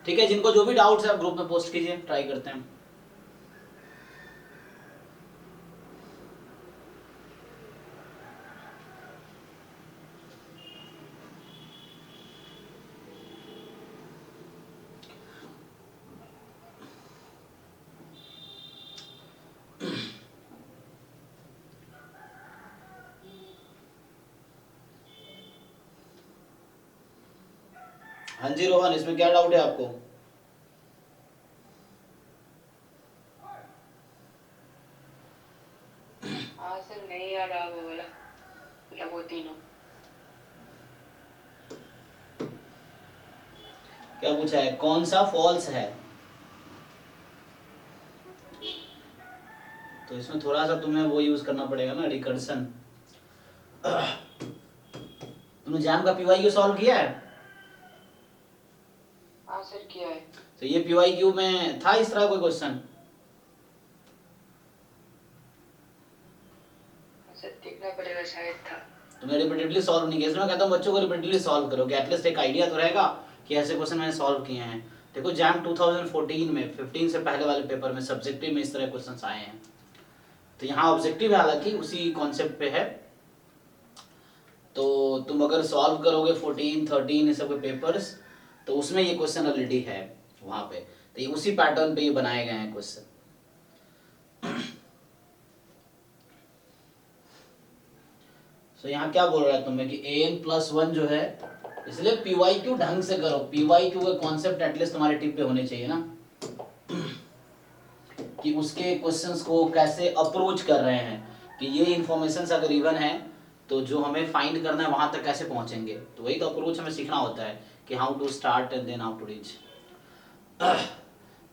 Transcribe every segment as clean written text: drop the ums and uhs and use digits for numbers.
ठीक है, जिनको जो भी डाउट्स है आप ग्रुप में पोस्ट कीजिए, ट्राई करते हैं। हाँ जी रोहन, इसमें क्या डाउट है आपको? हाँ सर, नहीं आ रहा वो वाला, मतलब वो तीनों। क्या पूछा है, कौन सा फॉल्स है? तो इसमें थोड़ा सा तुम्हें वो यूज करना पड़ेगा ना, रिकर्सन। तुमने जैम का पीवाईक्यू सॉल्व किया है? हाँ सर, किया है। तो ये पीवाईक्यू में था इस तरह कोई क्वेश्चन? सर देखना पड़ेगा, शायद था। तुमने रिपीटेडली सॉल्व नहीं किया, इसलिए मैं कहता हूँ बच्चों को रिपीटेडली सॉल्व करो, कि एटलीस्ट एक आइडिया तो रहेगा कि ऐसे क्वेश्चन मैंने सॉल्व किए हैं। देखो जैम 2014 में 15 से पहले वाले पेपर में सब्जेक्टिव में इस तरह क्वेश्चन आए हैं। तो यहाँ ऑब्जेक्टिव हालांकि उसी कॉन्सेप्ट पे है, तो तुम अगर सॉल्व करोगे 14, 13 ये सब के पेपर्स, तो उसमें ये क्वेश्चन ऑलरेडी है वहां पे। तो ये उसी पैटर्न पे ये बनाए गए हैं क्वेश्चन। तो यहाँ क्या बोल रहा है तुम्हें कि an+1 जो है, इसलिए पीवाईक्यू ढंग से करो, पीवाईक्यू का कॉन्सेप्ट एटलीस्ट तुम्हारे टिप पे होने चाहिए ना, कि उसके क्वेश्चंस को कैसे अप्रोच कर रहे हैं, कि ये इन्फॉर्मेशन अगर इवन है तो जो हमें फाइंड करना है वहां तक कैसे पहुंचेंगे। तो वही तो अप्रोच हमें सीखना होता है, कि how to start and then how to reach.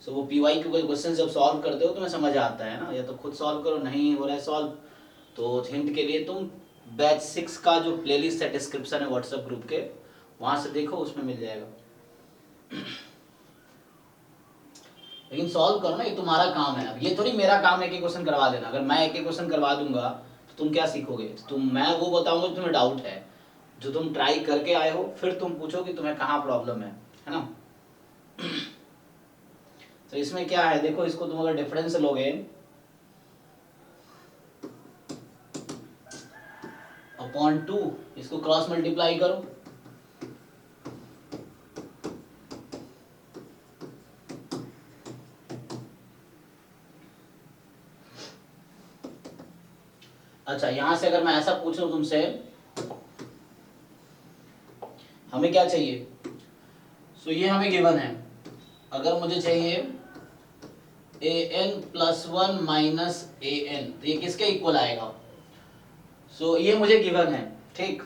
So वो पीवाईक्यू के क्वेश्चन जब सॉल्व करते हो तो तुम्हें समझ आता है ना, या तो खुद सॉल्व करो, नहीं हो रहा है सॉल्व तो हिंट के लिए तुम बैच 6 का जो प्लेलिस्ट है डिस्क्रिप्शन है व्हाट्सएप ग्रुप के, वहां से देखो, उसमें मिल जाएगा। लेकिन सॉल्व करो ना, ये तुम्हारा काम है। अब ये थोड़ी मेरा काम है कि क्वेश्चन करवा देना, अगर मैं एक एक क्वेश्चन करवा दूंगा तो तुम क्या सीखोगे? तुम, मैं वो बताऊंगा जो तुम्हें डाउट है, जो तुम ट्राई करके आए हो, फिर तुम पूछो कि तुम्हें कहाँ प्रॉब्लम है ना। तो इसमें क्या है देखो, इसको तुम अगर डिफरेंस लोगे अपॉन 2, इसको क्रॉस मल्टीप्लाई करो, अच्छा यहां से अगर मैं ऐसा पूछूं तुमसे, हमें क्या चाहिए? सो ये हमें गिवन है, अगर मुझे चाहिए an+1 माइनस an, तो ये किसके इक्वल आएगा? सो ये मुझे गिवन है, ठीक।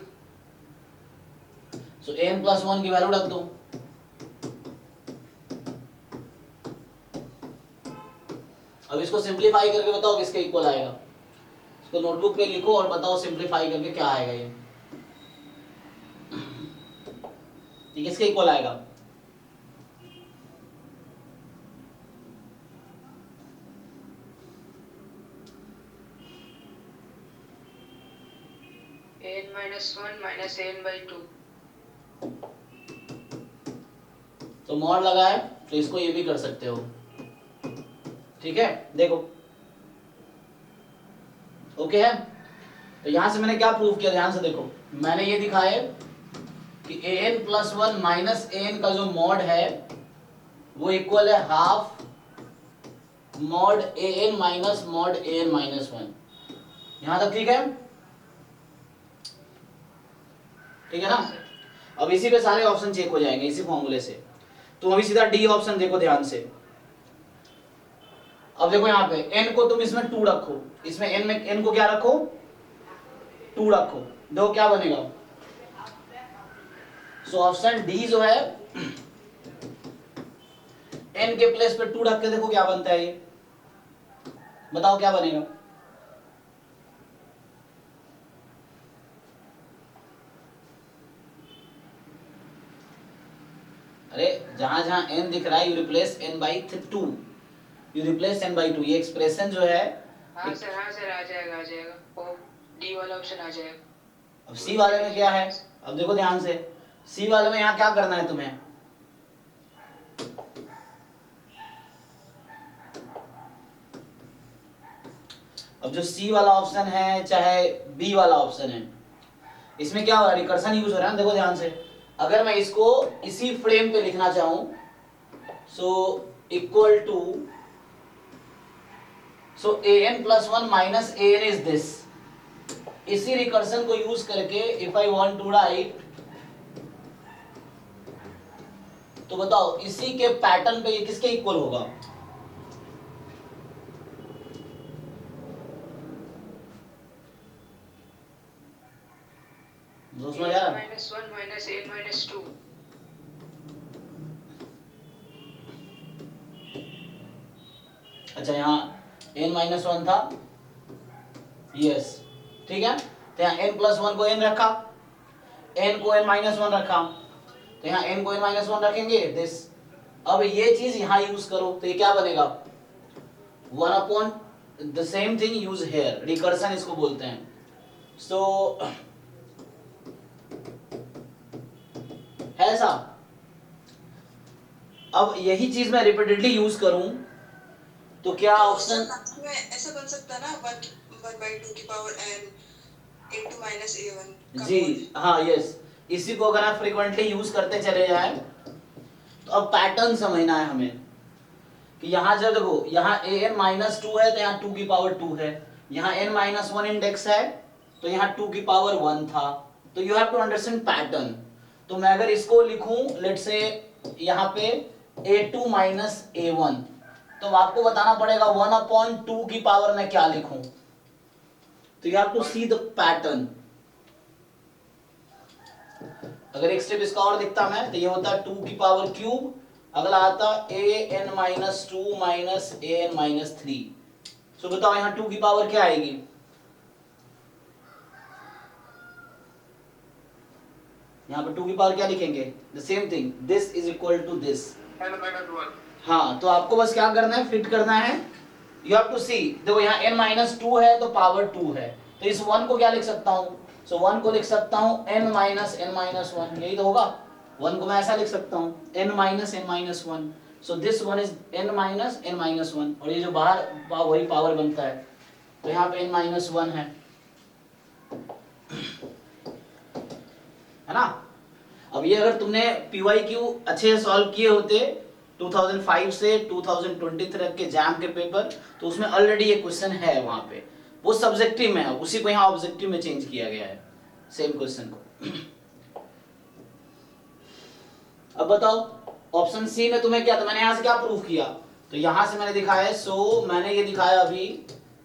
सो an+1 की वैल्यू रख दो, अब इसको सिंप्लीफाई करके बताओ किसके इक्वल आएगा। इसको नोटबुक पे लिखो और बताओ सिंप्लीफाई करके क्या आएगा ये किसके इक्वल आएगा? an-1 minus an/2। तो मॉड लगा है तो इसको ये भी कर सकते हो, ठीक है। देखो ओके है। तो यहां से मैंने क्या प्रूव किया, ध्यान से देखो, मैंने ये दिखाया कि an+1 माइनस an का जो मॉड है वो इक्वल है half mod an minus mod an-1। यहां तक ठीक है? ठीक है ना। अब इसी पे सारे ऑप्शन चेक हो जाएंगे इसी फॉर्मूले से। तो अभी सीधा डी ऑप्शन देखो ध्यान से। अब देखो यहाँ पे n को तुम इसमें 2 रखो, इसमें n में n को क्या रखो? 2 रखो, देखो क्या बनेगा। सो ऑप्शन डी जो है n के प्लेस पे 2 रख के देखो क्या बनता है, ये बताओ क्या बनेगा। अरे जहां जहां n दिख रहा है you replace n/2, you replace n/2। ये एक्सप्रेशन जो है, हाँ सर, हाँ सर, आ जाएगा, आ जाएगा, वो डी वाला ऑप्शन आ जाएगा। अब सी वाले में क्या है, अब देखो ध्यान से, सी वाले में यहाँ क्या करना है तुम्हें? अब जो सी वाला ऑप्शन है चाहे बी वाला ऑप्शन है, इसमें क्या हो रहा है, रिकर्सन यूज हो रहा है ना। देखो ध्यान से, अगर मैं इसको इसी फ्रेम पे लिखना चाहूं, so equal to, so an plus one minus an is this, इसी रिकर्सन को यूज करके if I want to write, तो बताओ इसी के पैटर्न पे ये किसके इक्वल होगा? दोस्तों यार -1 माइनस n माइनस 2। अच्छा यहाँ n माइनस वन था, यस ठीक है, तो यहाँ n प्लस वन को n रखा, n को n माइनस वन रखा, तो यहाँ n को n माइनस वन रखेंगे दिस। अब ये चीज यहाँ यूज करो तो ये क्या बनेगा, 1 upon the same thing use hair, recursion इसको बोलते हैं। सो है ऐसा, अब यही चीज मैं रिपीटेडली यूज करूं तो क्या ऑप्शन में ऐसा बन सकता ना, 1/2 की power n into minus a1 का जी मोल। हाँ यस, इसी को अगर आप फ्रीक्वेंटली यूज करते चले जाएं तो अब पैटर्न समझना है हमें कि यहाँ जब देखो यहाँ an माइनस टू है तो यहाँ 2 की पावर 2 है, यहाँ n माइनस वन इंडेक्स है तो यहाँ 2 की पावर 1 था। तो you have to understand pattern. तो मैं अगर इसको लिखूं लेट से यहाँ पे a2 माइनस a1, तो आपको बताना पड़ेगा 1 अपॉन 2 की पावर में क्या लिखूं। तो you have to see the pattern. अगर एक स्टेप इसका और दिखता मैं तो ये होता है 2 की पावर क्यूब, अगला आता an minus two minus an minus three. So बताओ यहाँ 2 की पावर क्या आएगी, यहाँ पे 2 की पावर क्या लिखेंगे, the same thing, this is equal to this. n minus 1। हाँ तो आपको बस क्या करना है, फिट करना है। यू हैव टू सी, देखो यहाँ n माइनस टू है तो पावर 2 है, तो इस 1 को क्या लिख सकता हूँ, सो 1 को लिख सकता हूँ n माइनस वन, यही तो होगा। 1 को मैं ऐसा लिख सकता हूँ n minus one, so this one is n minus one, और ये जो बाहर वही पावर बनता है, तो यहाँ पे n माइनस वन है ना। अब ये अगर तुमने PYQ अच्छे से सॉल्व किए होते 2005 से 2020 तक के जैम के पेपर, तो उसमें ऑलरेडी ये क्वेश्चन है वहां पे, वो सब्जेक्टिव में है, उसी को यहाँ ऑब्जेक्टिव में चेंज किया गया है सेम क्वेश्चन को। अब बताओ ऑप्शन सी में तुम्हें क्या, तो मैंने यहाँ से क्या प्रूफ किया, तो यहाँ से मैंने दिखाया है, सो मैंने ये दिखाया अभी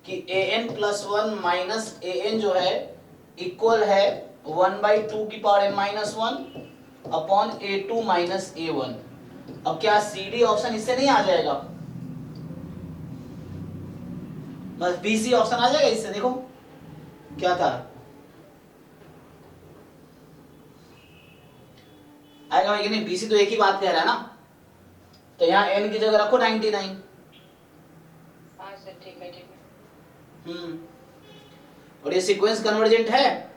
कि an plus one minus an जो है इक्वल है 1/2 की power n minus one upon a2 minus a1। अब क्या CD ऑप्शन इससे नहीं आ जाएगा, बस BC ऑप्शन आ जाएगा इससे। देखो क्या था, आएगा भाई कि नहीं, BC तो एक ही बात कह रहा है ना, तो यहाँ n की जगह रखो 99। हाँ सर ठीक है ठीक है। और ये सीक्वेंस कन्वर्जेंट है,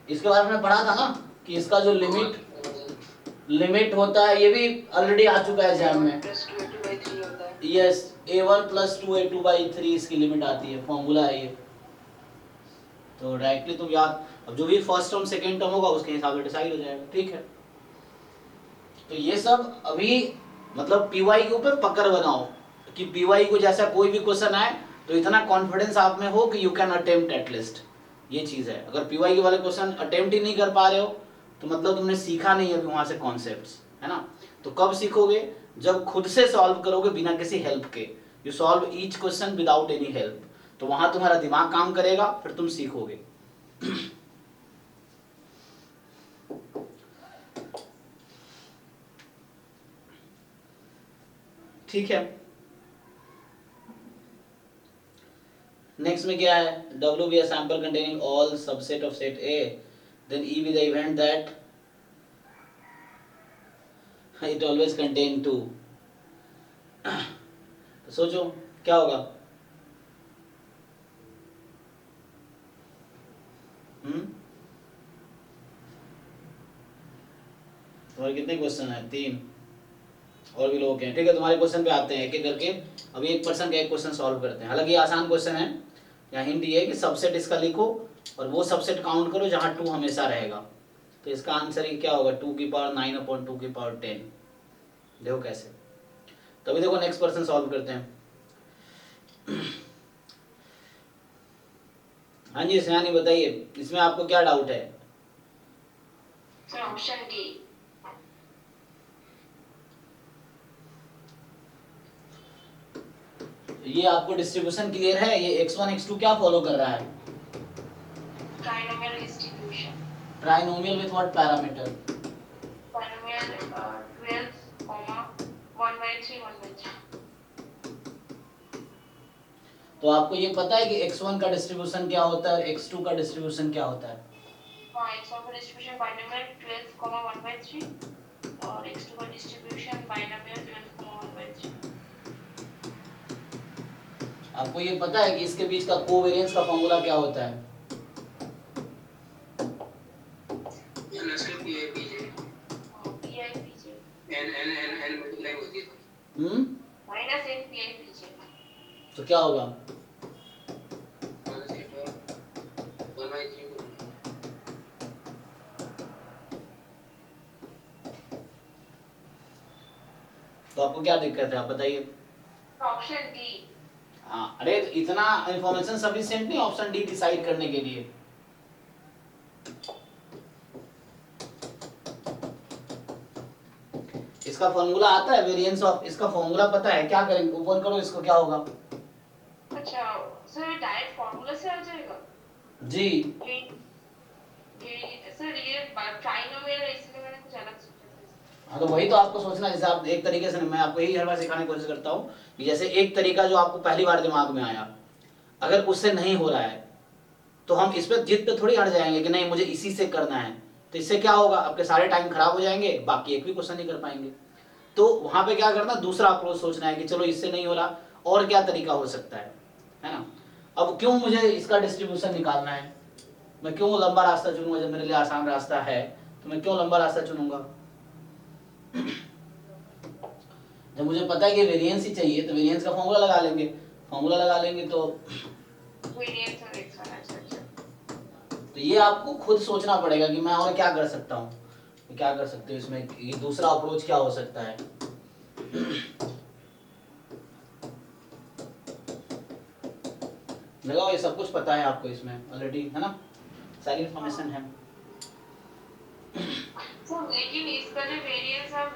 इसके बारे में पढ़ा था ना कि इसका जो लिमिट होता है, ये भी ऑलरेडी आ चुका है एग्जाम में। प्लस 2a2/3 होता है। यस, a1 प्लस 2a2/3 इसकी लिमिट आती है, फॉर्मूला है ये। तो डायरेक्टली तुम याद, अब जो भी फर्स्ट टर्म सेकेंड टर्म होगा उसके हिसाब से डिसाइड हो जाएगा, ठीक है। तो ये सब अभी मतलब PYQ पे पकड़ बनाओ कि PYQ जैसा कोई भी क्वेश्चन आए तो इतना कॉन्फिडेंस आप में हो कि यू कैन अटेम्प्ट एटलीस्ट, ये चीज है। अगर PYQ वाले क्वेश्चन अटेम्प्ट ही नहीं कर पा रहे हो तो मतलब तुमने सीखा नहीं अभी वहां से कॉन्सेप्ट्स, है ना। तो कब सीखोगे, जब खुद से सॉल्व करोगे बिना किसी हेल्प के। You solve each question without any help, तो वहां तुम्हारा दिमाग काम करेगा, फिर तुम सीखोगे। ठीक है, नेक्स्ट में क्या है, W be a sample containing all subset of set A, then E be the event that it always contain 2। तो सोचो क्या होगा, तुम्हारे कितने क्वेश्चन है, 3। और भी लोग हैं। ठीक है, तुम्हारे क्वेश्चन पे आते हैं एक एक करके। अभी 1% का एक क्वेश्चन सॉल्व करते हैं। हालांकि आसान क्वेश्चन है। यहाँ हिंट ये है कि सबसेट इसका लिखो और वो सबसेट काउंट करो जहाँ 2 हमेशा रहेगा। तो इसका आंसर ही क्या होगा, 2 की पावर 9 अपॉन 2 की पावर 10। देखो कैसे। तो अभी देखो नेक्स्ट पर्सन सॉल्व करते हैं। हाँ जी सयानी बताइए, इसमें आपको क्या डाउट है? Sir option D. ये आपको डिस्ट्रीब्यूशन क्लियर है? ये x1 x2 क्या फॉलो कर रहा है? Trinomial distribution. Trinomial with what parameter? Trinomial 12, 1/3 1/3। तो आपको ये पता है कि x1 का डिस्ट्रीब्यूशन क्या होता है, x2 का डिस्ट्रीब्यूशन क्या होता है? हाँ, x1 का डिस्ट्रीब्यूशन बाइनोमियल 12, 1/3 और x2 का डिस्ट्रीब्यूशन बाइनोमियल 12, 1/3। आपको ये पता है कि इसके बीच का कोवेरिएंस का फॉर्मूला क्या होता है? तो क्या होगा? तो आपको क्या दिक्कत है, आप बताइए। Option D. हाँ, अरे तो इतना इंफॉर्मेशन सफिशिएंट नहीं ऑप्शन डी डिसाइड करने के लिए? इसका फॉर्मूला आता है वेरिएंस ऑफ, इसका फॉर्मूला पता है? क्या करेंगे, ओपन करो इसको, क्या होगा? अच्छा सर, डायरेक्ट फॉर्मूला से आ जाएगा जी सर? ये ट्राइनोमियल है इसलिए मैंने कुछ अलग सोचा था। हाँ, तो वही तो आपको सोचना। जैसे आप एक तरीके से, मैं आपको यही हर बार सिखाने की कोशिश करता हूँ कि जैसे एक तरीका जो आपको पहली बार दिमाग में आया, अगर उससे नहीं हो रहा है तो हम इस पर जिद पे थोड़ी अड़ जाएंगे कि नहीं मुझे इसी से करना है। तो इससे क्या होगा, आपके सारे टाइम खराब हो जाएंगे, बाकी एक भी क्वेश्चन नहीं कर पाएंगे। तो वहां पे क्या करना, दूसरा अप्रोच सोचना है कि चलो इससे नहीं हो रहा और क्या तरीका हो सकता है ना। अब क्यों मुझे इसका डिस्ट्रीब्यूशन निकालना है, मैं क्यों लंबा रास्ता चुनूंगा जब मेरे लिए आसान रास्ता है? तो मैं क्यों लंबा रास्ता चुनूंगा? जब मुझे पता है कि वेरिएंस ही चाहिए तो वेरिएंस का फॉर्मूला लगा लेंगे। फॉर्मूला लगा लेंगे तो वेरिएंस और x1। अच्छा। तो ये आपको खुद सोचना पड़ेगा कि मैं और क्या कर सकता हूँ, क्या कर सकते हो इसमें, ये दूसरा अप्रोच क्या हो सकता है। लगाओ, ये सब कुछ पता है आपको इसमें ऑलरेडी, है ना, सारी इंफॉर्मेशन है। सर लेकिन इसका जो वेरिएंस और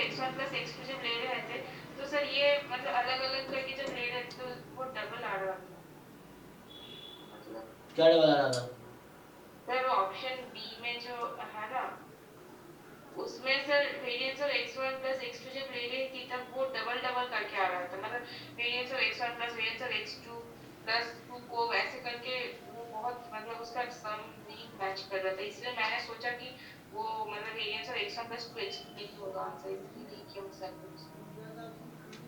x1 प्लस x2 जब ले रहे थे तो सर ये मतलब अलग अलग करके जब ले रहे थे तो वो डबल आ रहा था। मतलब क्या डबल आ रहा था? सर ऑप्शन बी में जो है ना, उसमें सर वेरिएंस और x1 प्लस x2 जब ले रही थी तब वो डबल डबल करके आ रहा था। मतलब वेरिएंस और x1 प्लस वेरिएंस और x2 प्लस 2 को ऐसे करके वो बहुत मतलब उसका सम नहीं मैच कर रहा था। इसलिए मैंने सोचा कि वो मतलब वेरिएंस और x1 प्लस 2 x2 नहीं होगा आंसर, इसलिए नहीं किया उस सर।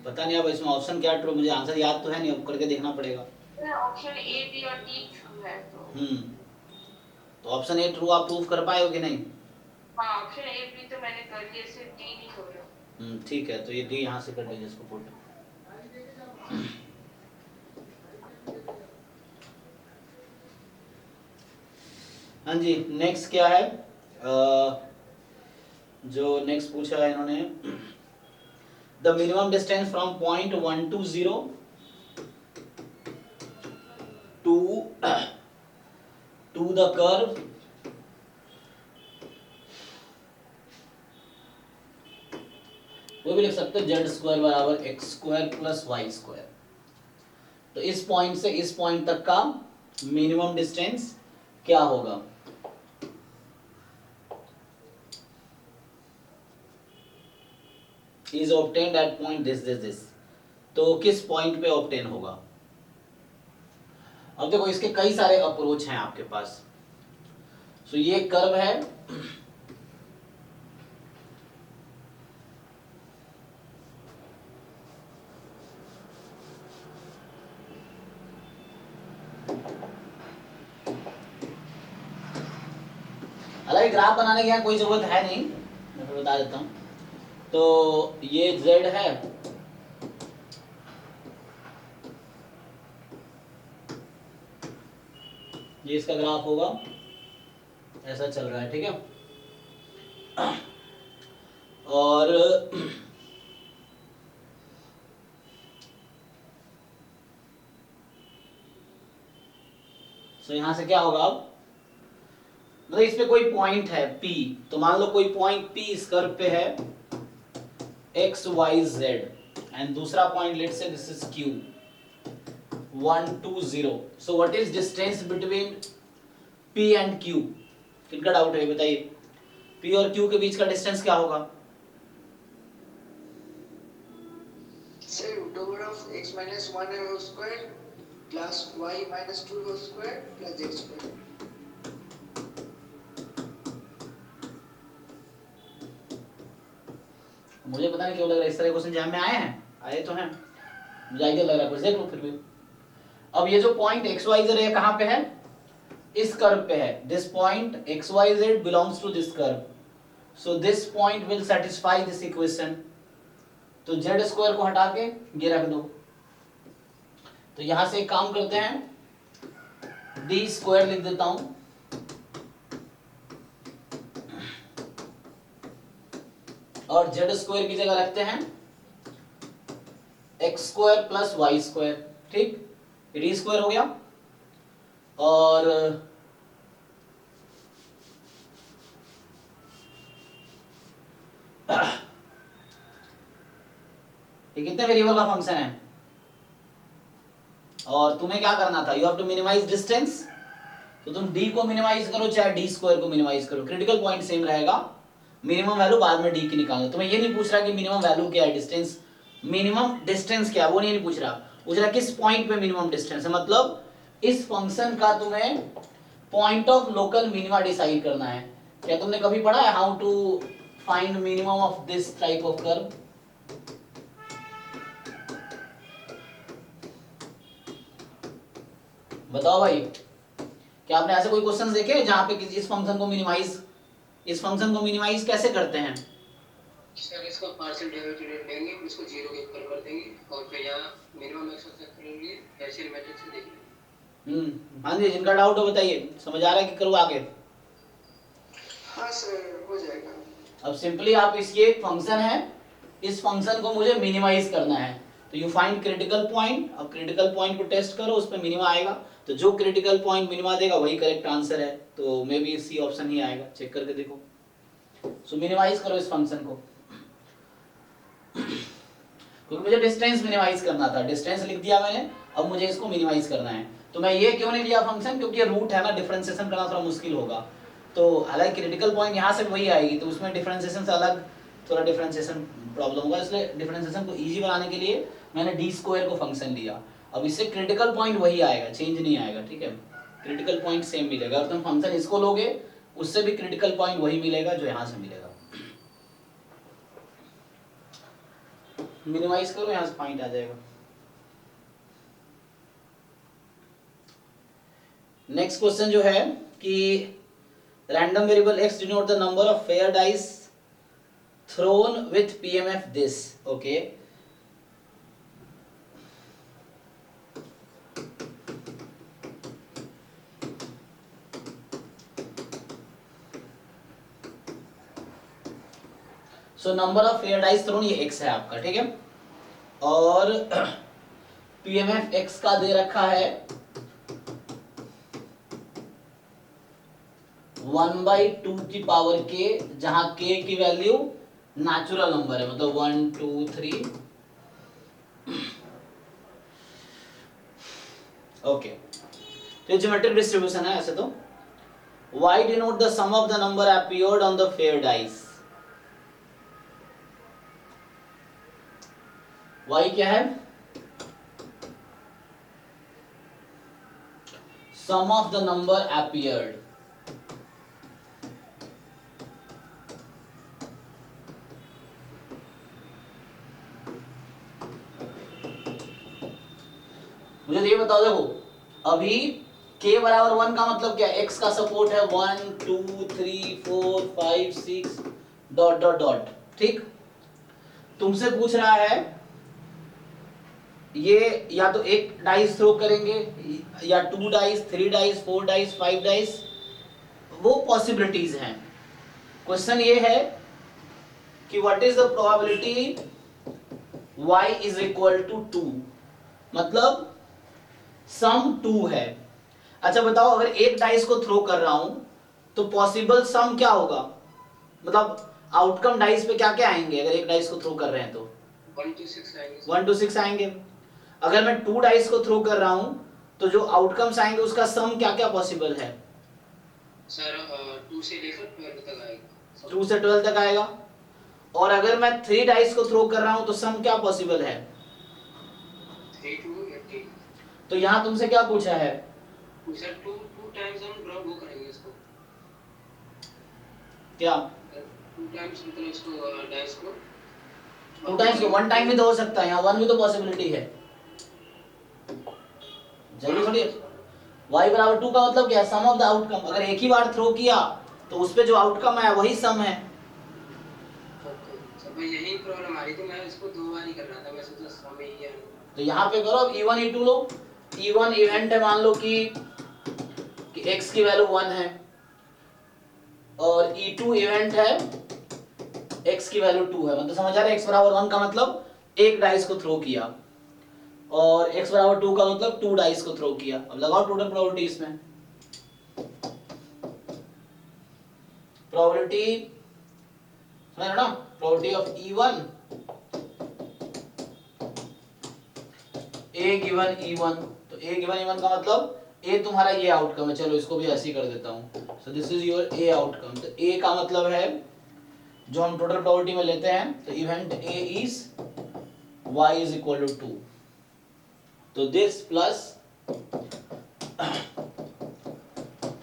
पता नहीं अब इसमें ऑप्शन क्या ट्रू, मुझे आंसर याद तो है नहीं, अब करके देखना पड़ेगा। ऑप्शन ए बी और डी ट्रू है तो तो ऑप्शन ए ट्रू आप प्रूव कर पाए हो कि नहीं? हाँ, ऑप्शन ए बी तो मैंने कर दिया, सिर्फ डी नहीं हो रहा। ठीक है, तो ये डी यहाँ से कर लीजिए इसको पुट। हाँ जी, नेक्स्ट क्या है? जो नेक्स्ट पूछा है इन्होंने, the minimum distance from point 1 to 0 to the curve वो भी लिख सकते हो z स्क्वायर बराबर x square plus y square. तो इस पॉइंट से इस पॉइंट तक का मिनिमम डिस्टेंस क्या होगा? Is obtained at point this. तो किस पॉइंट पे ऑब्टेन होगा? अब देखो इसके कई सारे अप्रोच हैं आपके पास। सो ये कर्व है, हालांकि ग्राफ बनाने की यहाँ कोई जरूरत है नहीं, मैं फिर बता देता हूँ। तो ये z है, ये इसका ग्राफ होगा, ऐसा चल रहा है, ठीक है। और तो यहां से क्या होगा, अब मतलब इस पे कोई पॉइंट है P, तो मान लो कोई पॉइंट P इस कर्व पे है x y z, एंड दूसरा point let's say this is Q 1 2 0। So what is distance between P and Q? किनका डाउट है बताइए, P और Q के बीच का डिस्टेंस क्या होगा? Sir, root over of x minus 1 whole square plus y minus 2 whole square plus z square. मुझे पता नहीं क्यों लग रहा है इस तरह के क्वेश्चन एग्जाम में आए हैं, आए तो हैं, मुझे आइडिया लग रहा है, कुछ देख लो फिर भी। अब ये जो पॉइंट एक्स वाई जेड है कहां पे है, इस कर्व पे है, this point x y z belongs to this curve, so this point will satisfy this equation. तो जेड स्क्वायर को हटा के ये रख दो, तो यहां से एक काम करते हैं, डी स्क्वायर लिख देता हूं, और जेड स्क्वायर की जगह रखते हैं x square plus y square, ठीक, डी स्क्वायर हो गया। और ये कितने वेरिएबल का फंक्शन है, और तुम्हें क्या करना था, you have to minimize distance, तो तुम d को मिनिमाइज करो चाहे d स्क्वायर को मिनिमाइज करो, क्रिटिकल पॉइंट सेम रहेगा, मिनिमम वैल्यू बाद में d की निकालना। तुम्हें ये नहीं पूछ रहा कि मिनिमम वैल्यू क्या है, डिस्टेंस, मिनिमम डिस्टेंस क्या है वो नहीं पूछ रहा, पूछ रहा किस पॉइंट पे मिनिमम डिस्टेंस है, मतलब इस फंक्शन का तुम्हें point of local minima decide करना है। क्या तुमने कभी पढ़ा है how to find minimum of this type of curve? बताओ भाई, क्या आपने ऐसे कोई क्वेश्चंस देखे हैं जहां पे इस फंक्शन को मिनिमाइज, इस फंक्शन को मिनिमाइज कैसे करते हैं? सर इसको पार्शियल डेरिवेटिव लेंगे, इसको जीरो के ऊपर कर देंगे और फिर यहाँ मिनिमम एक्सपेक्ट करेंगे, हेसियन मैट्रिक्स से देखेंगे। हाँ जी, जिनका डाउट हो बताइए, समझ आ रहा है कि करूँ आगे? हाँ सर, हो जाएगा। अब सिंपली आप इसकी एक फंक्शन है, इस फंक्शन को मुझे मिनिमाइज करना है, तो यू फाइंड क्रिटिकल पॉइंट, अब क्रिटिकल पॉइंट को टेस्ट करो, उस पर मिनिमा आएगा, तो जो क्रिटिकल पॉइंट मिनिमा देगा वही करेक्ट आंसर है, तो मे बी सी ऑप्शन ही आएगा, चेक करके देखो। सो मिनिमाइज करो इस फंक्शन को, क्योंकि मुझे डिस्टेंस मिनिमाइज करना था, डिस्टेंस लिख दिया मैंने, अब मुझे इसको मिनिमाइज करना है। तो मैं ये क्यों नहीं लिया फंक्शन, क्योंकि ये रूट है ना, डिफरेंशिएशन करना थोड़ा मुश्किल होगा, तो हालांकि क्रिटिकल पॉइंट यहाँ से वही आएगी, तो उसमें डिफरेंशिएशन से अलग थोड़ा डिफरेंशिएशन प्रॉब्लम होगा, इसलिए डिफरेंशिएशन को इजी बनाने के लिए मैंने डी स्क्वायर को फंक्शन लिया। अब इससे क्रिटिकल पॉइंट वही आएगा, चेंज नहीं आएगा, ठीक है, क्रिटिकल पॉइंट सेम मिलेगा, अगर तुम फंक्शन इसको लोगे उससे भी क्रिटिकल पॉइंट वही मिलेगा जो यहाँ से मिलेगा। मिनिमाइज करो, यहाँ से पॉइंट आ जाएगा। नेक्स्ट क्वेश्चन जो है कि random variable x denote the number of fair dice thrown with PMF this, okay, so number of fair dice thrown ये x है आपका, ठीक है, और PMF x का दे रखा है 1/2 की पावर k, जहां k की वैल्यू नेचुरल नंबर है, मतलब 1 2 3, ओके, तो ज्योमेट्रिक डिस्ट्रीब्यूशन है ऐसे तो। y denote the sum of the number appeared on the fair dice, y क्या है, sum of the number appeared, मुझे ये बताओ, देखो अभी k बराबर 1 का मतलब क्या है, x का सपोर्ट है 1 2 3 4 5 6 डॉट डॉट डॉट, ठीक, तुमसे पूछ रहा है ये या तो एक डाइस थ्रो करेंगे या 2 डाइस, 3 डाइस, 4 डाइस, 5 डाइस, वो पॉसिबिलिटीज हैं। क्वेश्चन ये है कि what is the probability y is equal to 2, मतलब सम 2 है। अच्छा बताओ, अगर एक डाइस को थ्रो कर रहा हूं तो पॉसिबल सम क्या होगा, मतलब आउटकम डाइस पे क्या क्या आएंगे अगर एक डाइस को थ्रो कर रहे हैं तो 1 to 6 आएंगे 1 to 6 आएंगे। अगर मैं 2 डाइस को थ्रो कर रहा हूं तो जो आउटकम्स आएंगे उसका सम क्या क्या पॉसिबल है? सर 2 से लेकर 12 तक आएगा 2 से 12 तक आएगा। और अगर मैं 3 डाइस को थ्रो कर रहा हूं तो सम क्या पॉसिबल है? 3 to 18। तो यहां तुमसे क्या पूछा है? सर 2 टाइम्स हम ड्रॉ वो करेंगे इसको क्या 2 टाइम्स मतलब इसको डाइस को 2 टाइम्स को 1 टाइम भी तो हो सकता है, यहाँ 1 भी तो पॉसिबिलिटी है, जरूरी थोड़ी है। y बराबर 2 का मतलब क्या है? Sum of the outcome. अगर एक ही बार थ्रो किया तो उस पे जो आउटकम आया वही सम है। सर मैं यही प्रॉब्लम आ रही थी, मैं इसको 2 बार ही कर रहा था, मैं सोचा सम ही है। तो यहाँ पे करो, अब E1 E2 लो। E1 इवेंट है, मान लो कि x की वैल्यू 1 है, और E2 इवेंट है, x की वैल्यू 2 है। मतलब समझ आ रहा है? x बराबर 1 का मतलब एक डाइस को थ्रो किया, और x बराबर 2 का मतलब 2 डाइस को थ्रो किया। अब लगाओ टोटल प्रोबेबिलिटी इसमें। प्रोबेबिलिटी समझ रहे हो ना? Probability of E1 A given E1, तो A गिवन E1 का मतलब A तुम्हारा ये आउटकम है। चलो इसको भी ऐसे ही कर देता हूँ। So this is your A outcome. तो A का मतलब है जो हम टोटल प्रोबेबिलिटी में लेते हैं, तो event A is y is equal to 2। तो this plus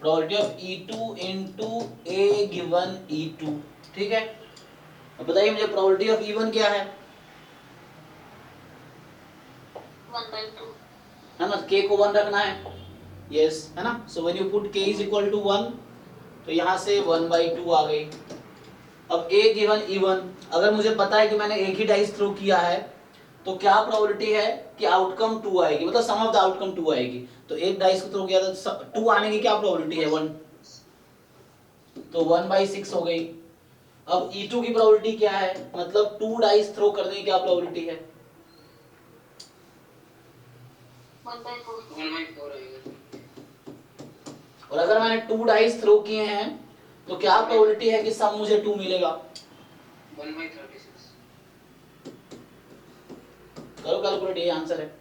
probability of E2 into A given E2, ठीक है। अब बताइए मुझे प्रोबेबिलिटी ऑफ E1 क्या है? 1/2। है ना, k को 1 रखना है, यस है ना। So when you put k is equal to 1, तो यहाँ से 1/2 आ गई। अब a गिवन E1, अगर मुझे पता है कि मैंने एक ही डाइस थ्रो किया है तो क्या प्रोबेबिलिटी है कि आउटकम 2 आएगी, मतलब सम ऑफ द आउटकम 2 आएगी। तो एक डाइस को थ्रो किया था, 2 आने की क्या प्रोबेबिलिटी है? 1, तो 1/6 हो गई। अब E2 की प्रोबेबिलिटी क्या है, मतलब 2 डाइस थ्रो करने की क्या प्रोबेबिलिटी है? 1/4। 1/4 आएगा। और अगर मैंने 2 डाइस थ्रो किए हैं तो क्या प्रोबेबिलिटी है कि सम मुझे 2 मिलेगा? 1/36। करो कैलकुलेट, ये आंसर है।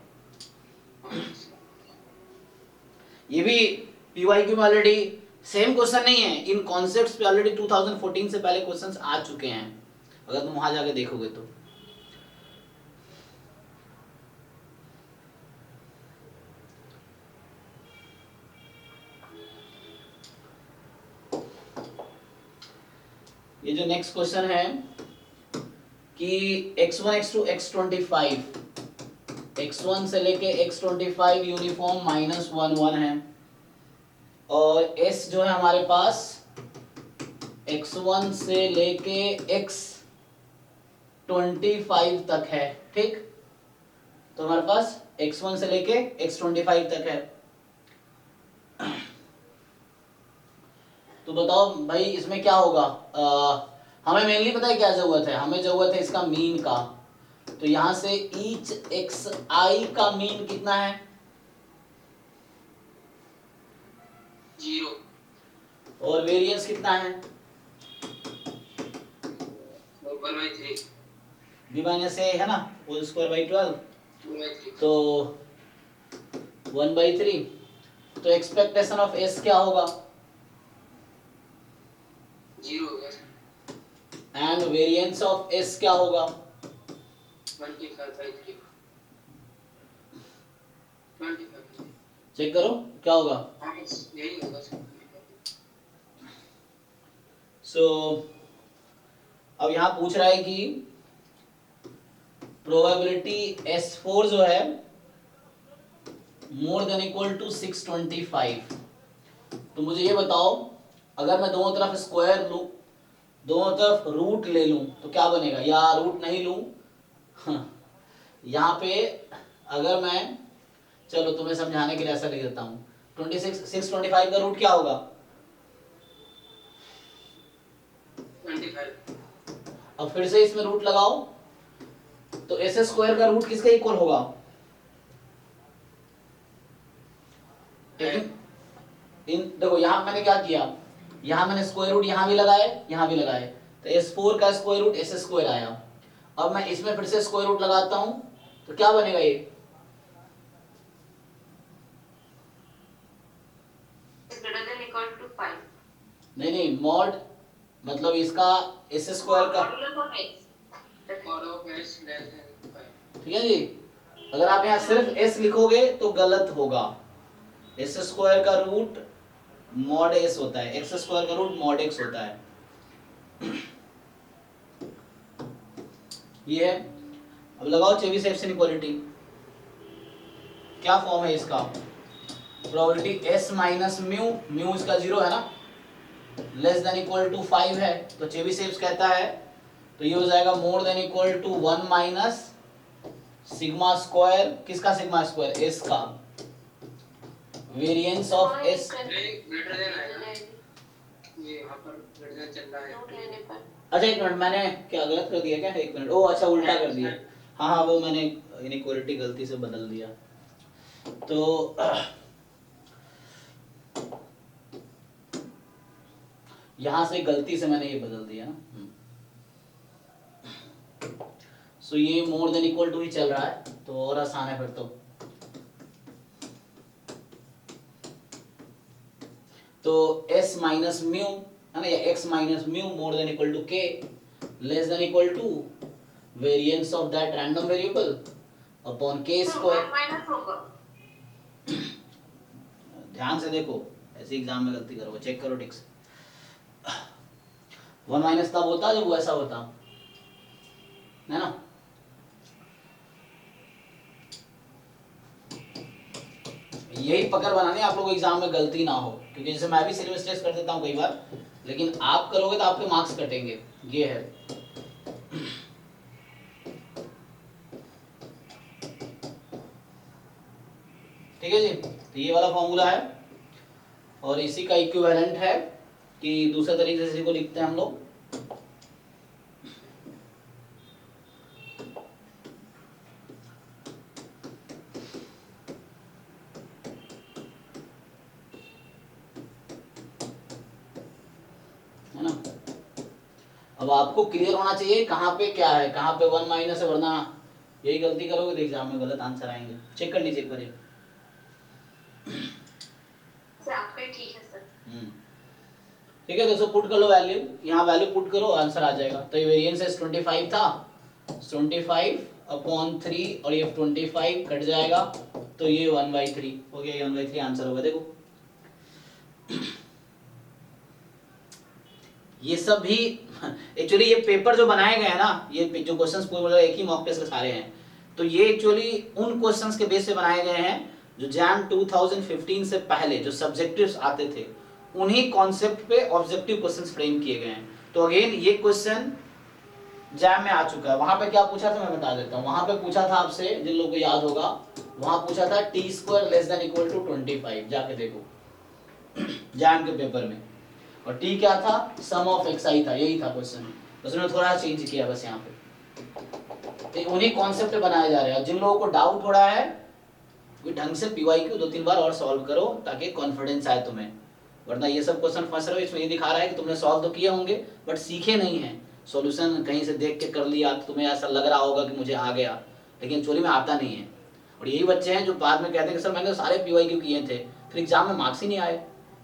ये भी पीवाईक्यू में ऑलरेडी सेम क्वेश्चन नहीं है, इन कॉन्सेप्ट्स पे ऑलरेडी 2014 से पहले क्वेश्चंस आ चुके हैं, अगर तुम वहां जाके देखोगे तो। ये जो नेक्स्ट क्वेश्चन है कि x1 x2 x25, x1 से लेके x25 यूनिफॉर्म -1 1 है, और s जो है हमारे पास x1 से लेके x25 तक है, ठीक। तो हमारे पास x1 से लेके x25 तक है। तो बताओ भाई इसमें क्या होगा? हमें मेनली पता है क्या जरूरत है, हमें जरूरत है इसका मीन का। तो यहां से ईच xi का मीन कितना है? 0। और वेरिएंस कितना है? 1/3। b माइनस a है ना, होल स्क्वायर बाई 12, 2/3। तो 1/3। तो एक्सपेक्टेशन ऑफ s क्या होगा? 0 होगा। एंड वेरिएंस ऑफ s क्या होगा? 25/3। 25। चेक करो क्या होगा। यही होगा सर। सो अब यहां पूछ रहा है कि प्रोबेबिलिटी S4 जो है मोर देन इक्वल टू 625। तो मुझे ये बताओ, अगर मैं दोनों तरफ स्क्वायर लूं, दोनों तरफ रूट ले लूं, तो क्या बनेगा? या रूट नहीं लूं यहाँ पे अगर मैं, चलो तुम्हें समझाने के लिए ऐसा लिख देता हूँ, 625 का रूट क्या होगा? 25। अब फिर से इसमें रूट लगाओ, तो एस स्क्वायर का रूट किसके इक्वल होगा? देखो यहाँ मैंने क्या किया, यहाँ मैंने स्क्वायर रूट यहाँ भी लगाए, यहाँ भी लगाए, तो S4 का स्क्वायर रूट एस स्क्वायर आया। अब मैं इसमें फिर से स्क्वायर रूट लगाता हूं, तो क्या बनेगा ये? greater than equal to 5 नहीं, मॉड मतलब इसका एस स्क्वायर का, modulus of x और ऑफ एस लेस देन 5। ठीक है जी। अगर आप यहाँ सिर्फ s लिखोगे तो गलत होगा। एस स्क्वायर का रूट मॉड s होता है, एक्स स्क्वायर का रूट मॉड x होता है। ये है। अब लगाओ चेबीशेव इनइक्वालिटी, क्या फॉर्म है इसका? Probability s minus mu, mu इसका 0 है ना, लेस देन इक्वल टू 5 है, तो चेबीशेव कहता है तो ये हो जाएगा more than equal to 1 minus sigma square, किसका सिग्मा स्क्वायर? s का, variance of s। Greater than आएगा, ये यहाँ पर ग्रेटर देन चल रहा है। नोट लेने पर अच्छा एक मिनट, मैंने क्या गलत कर दिया क्या? एक मिनट, ओ अच्छा उल्टा कर दिया। हाँ, वो मैंने इनइक्वालिटी गलती से बदल दिया। तो यहां से गलती से मैंने ये बदल दिया ना, सो ये मोर देन इक्वल टू ही चल रहा है, तो और आसान है फिर तो s माइनस म्यू है ना, या x minus mu more than equal to k less than equal to variance of that random variable upon k square. Minus होगा। ध्यान से देखो, ऐसे एग्जाम में गलती करोगे, चेक करो ठीक से। 1 माइनस तब होता जब वो ऐसा होता है ना। यही पकड़ बनाने आप लोगों को एग्जाम में गलती ना हो, क्योंकि जैसे मैं भी सिलेबस टेस्ट कर देता हूँ कई बार, लेकिन आप करोगे तो आपके मार्क्स कटेंगे, ये है। ठीक है जी, तो ये वाला फॉर्मूला है और इसी का इक्विवेलेंट है कि दूसरे तरीके से इसी को लिखते हैं हम लोग। है ना, अब आपको क्लियर होना चाहिए कहाँ पे क्या है, कहाँ पे 1 माइनस है, वरना यही गलती करोगे तो एग्जाम में गलत आंसर आएंगे। चेक कर लीजिए एक बार। सर आपका ठीक है सर। ठीक है, दोस्तों पुट कर लो वैल्यू, यहाँ वैल्यू पुट करो, आंसर आ जाएगा। तो ये वेरिएंस 25 था, 25 अपॉन 3 और ये 25 कट जाएगा, तो ये 1/3 हो गया, ये 1/3 आंसर होगा। देखो ये सब भी एक्चुअली ये पेपर जो बनाए गए हैं ना, ये जो क्वेश्चंस पूरे एक ही मॉक टेस्ट के सारे हैं, तो ये एक्चुअली उन क्वेश्चंस के बेस पे बनाए गए हैं जो जैम 2015 से पहले जो सब्जेक्टिव्स आते थे, उन्हीं कॉन्सेप्ट पे ऑब्जेक्टिव क्वेश्चंस फ्रेम किए गए हैं। तो अगेन ये क्वेश्चन जैम में आ चुका है। वहां पे क्या पूछा था मैं बता देता हूँ। वहां पे पूछा था आपसे, जिन लोगों को याद होगा, वहां पूछा था t² less than equal to 25, जाके देखो जैम के पेपर में। और t क्या था? सम ऑफ xi था, यही था क्वेश्चन। उसने थोड़ा चेंज किया बस यहाँ पे, उन्हीं कॉन्सेप्ट पे बनाए जा रहे हैं। जिन लोगों को डाउट हो रहा है, कोई ढंग से PYQ 2-3 बार और सॉल्व करो ताकि कॉन्फिडेंस आए तुम्हें, वरना ये सब क्वेश्चन फंस रहे हो। इसमें ये दिखा रहा है कि तुमने सॉल्व तो किए होंगे बट सीखे नहीं है, सॉल्यूशन कहीं से देख के कर लिया, तो तुम्हें ऐसा लग रहा होगा कि मुझे आ गया, लेकिन एक्चुअली में आता नहीं है। और यही बच्चे हैं जो बाद में कहते हैं कि सर मैंने सारे PYQ किए थे, फिर एग्जाम में मार्क्स ही नहीं आए,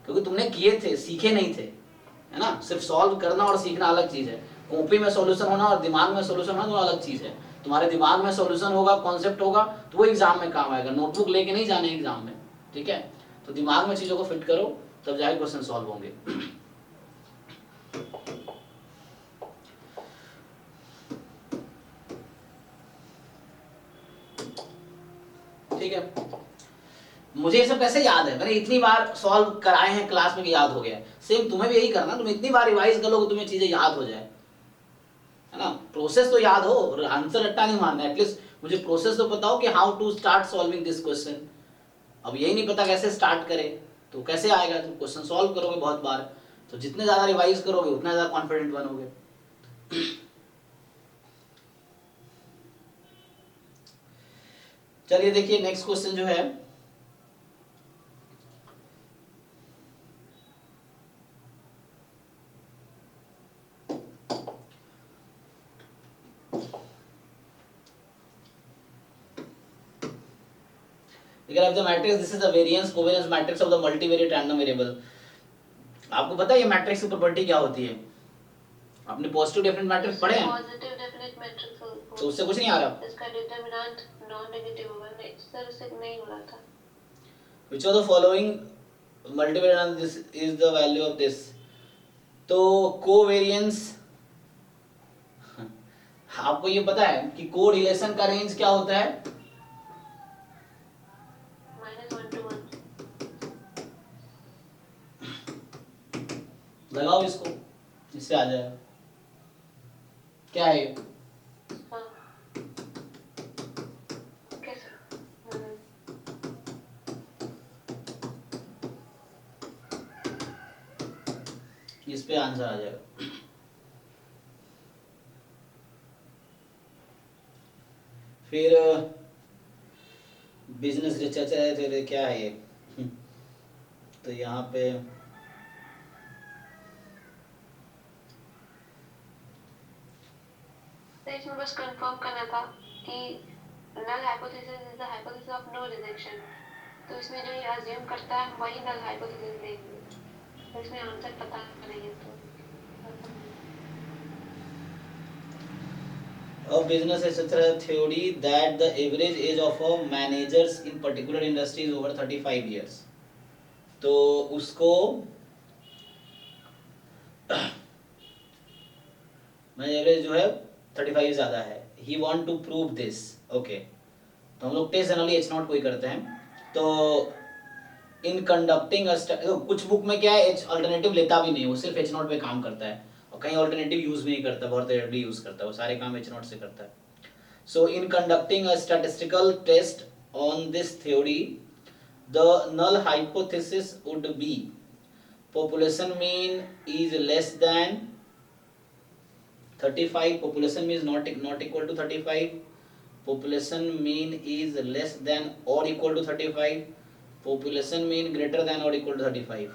क्योंकि तुमने किए थे, सीखे नहीं थे, है ना। सिर्फ सॉल्व करना और सीखना अलग चीज है, कॉपी में सॉल्यूशन होना और दिमाग में सॉल्यूशन होना दोनों अलग चीज है। तुम्हारे दिमाग में सॉल्यूशन होगा, कॉन्सेप्ट होगा, तो वो एग्जाम में काम आएगा, नोटबुक लेके नहीं जाने एग्जाम में, ठीक है। तो दिमाग में चीजों को फिट करो, तब जाके क्वेश्चन सॉल्व होंगे। ठीक है, मुझे ये सब कैसे याद है? मैंने इतनी बार सॉल्व कराए हैं क्लास में कि याद हो गया है। सेम तुम्हें भी यही करना, तुम इतनी बार रिवाइज कर लो कि तुम्हें चीजें याद हो जाए। है ना। प्रोसेस तो याद हो, आंसर रट्टा नहीं मारना, एटलीस्ट मुझे प्रोसेस तो पता हो कि how to start solving this question. अब यही नहीं पता कैसे स्टार्ट करें तो कैसे आएगा। तुम क्वेश्चन सॉल्व करोगे बहुत बार, तो जितने ज्यादा रिवाइज करोगे उतना ज्यादा कॉन्फिडेंट बनोगे। चलिए देखिए नेक्स्ट क्वेश्चन जो है, If the matrix, this is the variance covariance matrix of the multivariate random variable। आपको पता है ये मैट्रिक्स की प्रॉपर्टी क्या होती है? आपने पॉजिटिव डेफिनेट मैट्रिक्स पढ़े हैं? पॉजिटिव डेफिनेट मैट्रिक्स हो तो उससे कुछ नहीं आ रहा। इसका डिटरमिनेंट नॉन नेगेटिव होगा, नहीं सर उससे नहीं हो रहा था। Which of the following multivariate and this is the value of this? तो कोवेरियंस, आपको ये पता है कि कोरिलेशन का रेंज क्या होता है? -1 to 1। लगाओ इसको, इससे आ जाएगा। क्या है ये? हाँ कैसे? इस पे आंसर आ जाएगा। फिर बिजनेस रिसर्च है, क्या है ये? तो यहाँ पे तो इसमें बस कंफर्म करना था कि null hypothesis is the hypothesis of no rejection. तो इसमें जो ये अज्यूम करता है वही नल हाइपोथेसिस देंगे, तो इसमें आंसर पता नहीं है तो of business etc theory that the average age of a managers in particular industry is over 35 years। तो उसको मैं एवरेज जो है 35 ज्यादा है। he want to prove this। Okay, तो हम लोग टेस्ट जनरली H0 को ही करते हैं। तो इन कंडक्टिंग कुछ बुक में क्या है, H अल्टरनेटिव लेता भी नहीं, वो सिर्फ H0 पे काम करता है और कहीं अल्टरनेटिव यूज भी नहीं करता, बहुत रेयरली यूज करता है, वो सारे काम H0 से करता है। So in conducting a statistical test on this theory the null hypothesis would be population mean is less than 35, population mean is not equal to 35, population mean is less than or equal to 35, population mean greater than or equal to 35।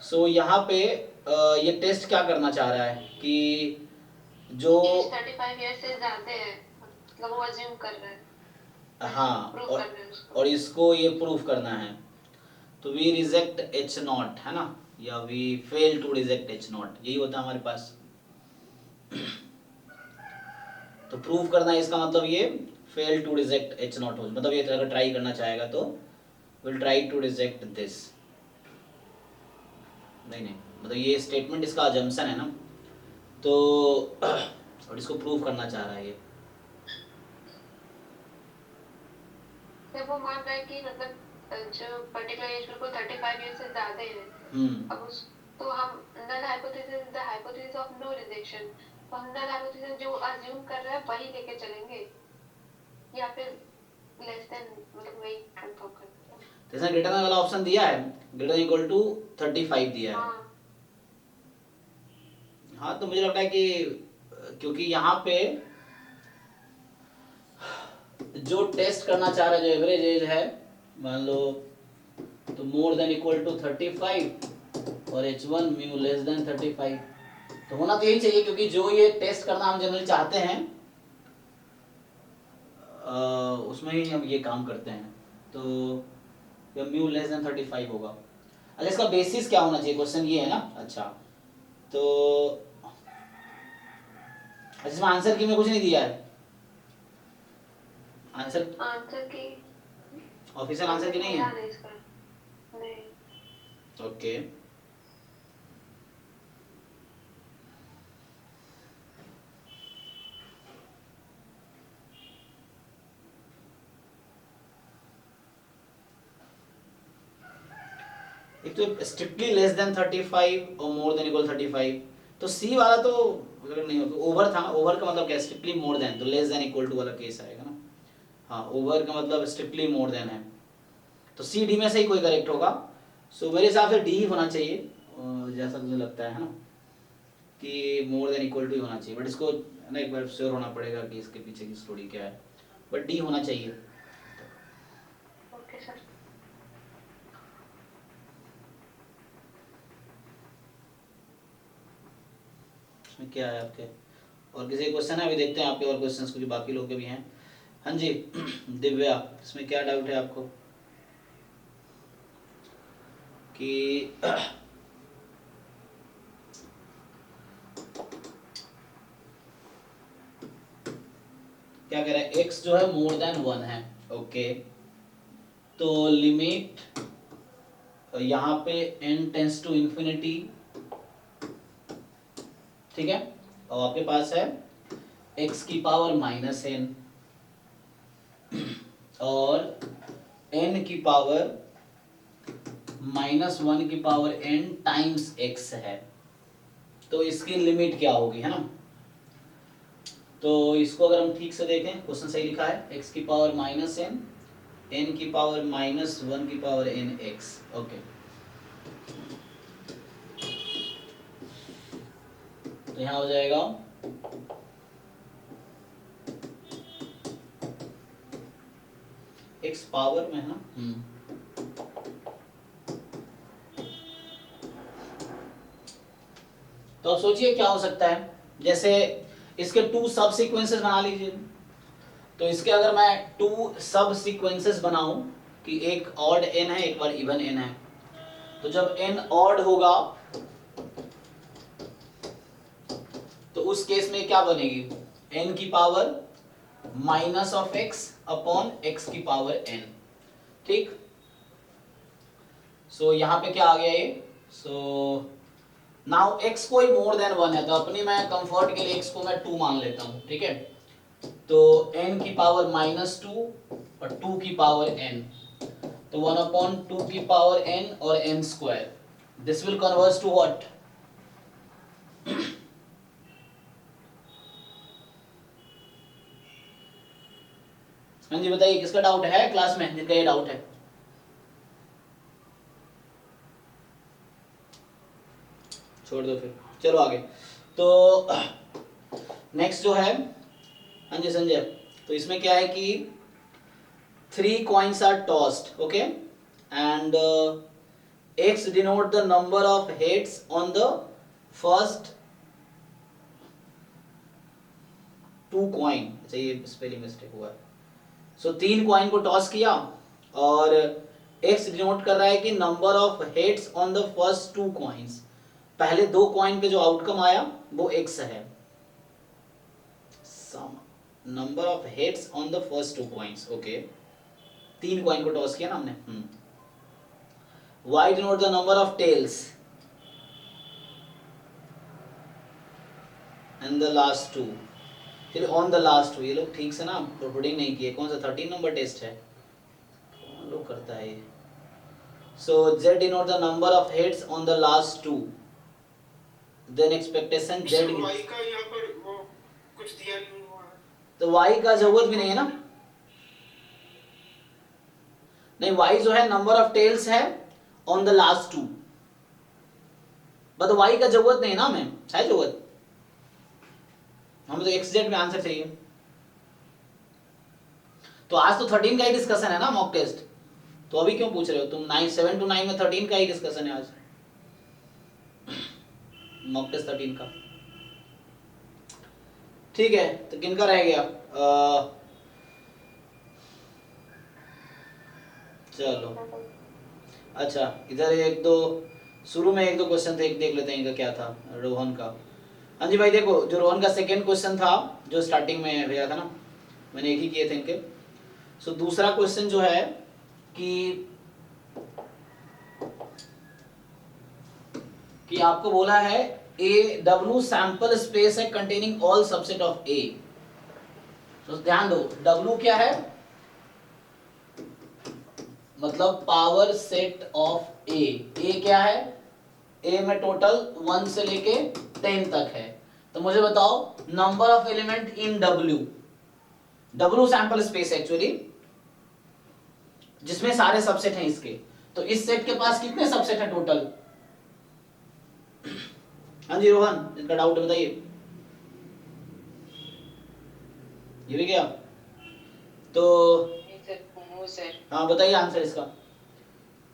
सो यहाँ पे ये test क्या करना चाह रहा है कि जो 35 ईयर से ज्यादा है, मतलब वो अज्यूम कर रहा है। हाँ, प्रूव कर रहे हैं उसको। और इसको ये प्रूफ करना है। तो वी रिजेक्ट H0 है ना, या we fail to reject H0, यही होता है हमारे पास। तो प्रूव करना है, इसका मतलब ये फेल टू रिजेक्ट H0 हो, मतलब ये अगर ट्राई करना चाहेगा तो will try to reject this. नहीं, मतलब ये स्टेटमेंट इसका अजम्पशन है ना, तो और इसको प्रूव करना चाह रहा है ये। तो वो मान रहा है कि मतलब जो पर्टिकुलर एज ग्रुप 35 ईयर से ज्यादा है, अब उस तो हम null hypothesis the hypothesis of no rejection, तो हम नल हाइपोथेसिस जो अज्यूम कर रहा है वही लेके चलेंगे या फिर लेस देन, मतलब वही कंफर्म करते हैं। तो इसने ग्रेटर देन वाला ऑप्शन दिया है, ग्रेटर देन इक्वल टू 35 दिया है। हाँ, तो मुझे लगता है कि क्योंकि यहाँ पे जो टेस्ट करना चाह रहा है, जो एवरेज एज है मान लो, तो मोर देन इक्वल टू 35 और H1 म्यू लेस देन 35, तो होना तो यही चाहिए, क्योंकि जो ये टेस्ट करना हम जनरली चाहते हैं उसमें ही हम ये काम करते हैं। तो म्यू लेस देन 35 होगा। अच्छा, इसका बेसिस क्या होना चाहिए, क्वेश्चन ये है ना। अच्छा, तो इसमें आंसर की में कुछ नहीं दिया है, आंसर की ऑफिशियल आंसर की नहीं है। नहीं। ओके, एक तो स्ट्रिक्टली लेस देन 35 और मोर देन इक्वल 35, तो सी वाला तो अगर नहीं होगा ओवर था, ओवर का मतलब क्या, स्ट्रिक्टली मोर देन, तो लेस देन इक्वल टू वाला केस आएगा ना। हाँ ओवर का मतलब स्ट्रिक्टली मोर देन है, तो सी डी में से ही कोई करेक्ट होगा। सो मेरे हिसाब से डी ही होना चाहिए, जैसा मुझे लगता है ना, कि मोर देन इक्वल टू ही होना चाहिए, बट इसको ना एक बार श्योर होना पड़ेगा कि इसके पीछे की स्टोरी क्या है, बट डी होना चाहिए। Okay sir. इसमें क्या है आपके, और किसी क्वेश्चन है? अभी देखते हैं आपके और क्वेश्चंस, क्योंकि बाकी लोग के भी हैं। हाँ जी दिव्या, इसमें क्या डाउट है आपको कि क्या कह रहा है, x जो है मोर देन 1 है, ओके, तो लिमिट यहाँ पे n टेंस टू इंफिनिटी, ठीक है, और आपके पास है x की पावर माइनस n और n की पावर -1 की पावर n टाइम्स x है, तो इसकी लिमिट क्या होगी, है ना। तो इसको अगर हम ठीक से देखें, क्वेश्चन सही लिखा है, x की पावर -n, n की पावर -1 की पावर n x, ओके। तो यहाँ हो जाएगा x पावर में है ना, तो अब सोचिए क्या हो सकता है, जैसे इसके 2 सब सीक्वेंसेस बना लीजिए, तो इसके अगर मैं 2 सब सीक्वेंसेस बनाऊं कि एक ऑड n है एक बार इवन n है, तो जब n ऑड होगा तो उस केस में क्या बनेगी, n की power minus of x upon x की पावर n, ठीक। सो यहाँ पे क्या आ गया ये, सो नाउ x कोई मोर देन 1 है, तो अपनी मैं कंफर्ट के लिए x को मैं 2 मान लेता हूँ, ठीक है, तो n की पावर -2 और 2 की पावर n, तो 1 अपॉन 2 की पावर n और n square, this will converge to what, हाँ जी बताइए, किसका डाउट है क्लास में, जिनका ये डाउट है। छोड़ दो फिर, चलो आगे। तो नेक्स्ट जो है, हाँ जी संजय, तो इसमें क्या है कि 3 coins are tossed, okay, and x denote the number of heads on the first 2 coin, अच्छा ये स्पेलिंग मिस्टेक हुआ है, सो 3 कॉइन को टॉस किया और x डिनोट कर रहा है कि number of heads on the first 2 coins, पहले 2 कॉइन पे जो आउटकम आया वो x है, some number of heads on the first 2 coins, okay, 3 coin को टॉस किया ना हमने। y denote the number of tails and the last 2, फिर ऑन द लास्ट 2, ये लोग ठीक से ना पुटिंग नहीं किए, कौन सा 13 नंबर टेस्ट है, कौन लोग करता है ये। So z denote the number of heads on the last 2, then expectation z, y का यहाँ पर वो कुछ दिया नहीं हुआ है, तो y का जरूरत भी नहीं है ना, नहीं y जो है नंबर ऑफ टेल्स है on the last 2, but y का जरूरत नहीं है ना, हमें है जरूरत, हमें तो XZ में आंसर चाहिए। तो आज तो 13 का ही डिस्कशन है ना मॉक टेस्ट, तो अभी क्यों पूछ रहे हो तुम, 7 to 9 में 13 का ही डिस्कशन है आज, मॉक टेस्ट 13 का, ठीक है। तो किनका रह गया, चलो अच्छा, इधर एक दो शुरू में 1-2 क्वेश्चन थे, एक देख लेते हैं इनका क्या था, रोहन का। हाँ जी भाई देखो, जो रोहन का सेकंड क्वेश्चन था जो स्टार्टिंग में भेजा था ना, मैंने एक ही किए थे इनके। सो दूसरा क्वेश्चन जो है कि आपको बोला है ए W सैंपल स्पेस है containing all subset of A, तो ध्यान दो W क्या है, मतलब power set of A, A क्या है, A में टोटल 1 से लेके 10 तक है, तो तो मुझे बताओ number of element in W, W sample space actually, जिसमें सारे सबसेट हैं इसके। तो इस सेट के पास कितने सबसेट हैं टोटल? हाँ जी रोहन, इसका डाउट बताइए। ये भी गया तो सर हाँ बताइए आंसर इसका।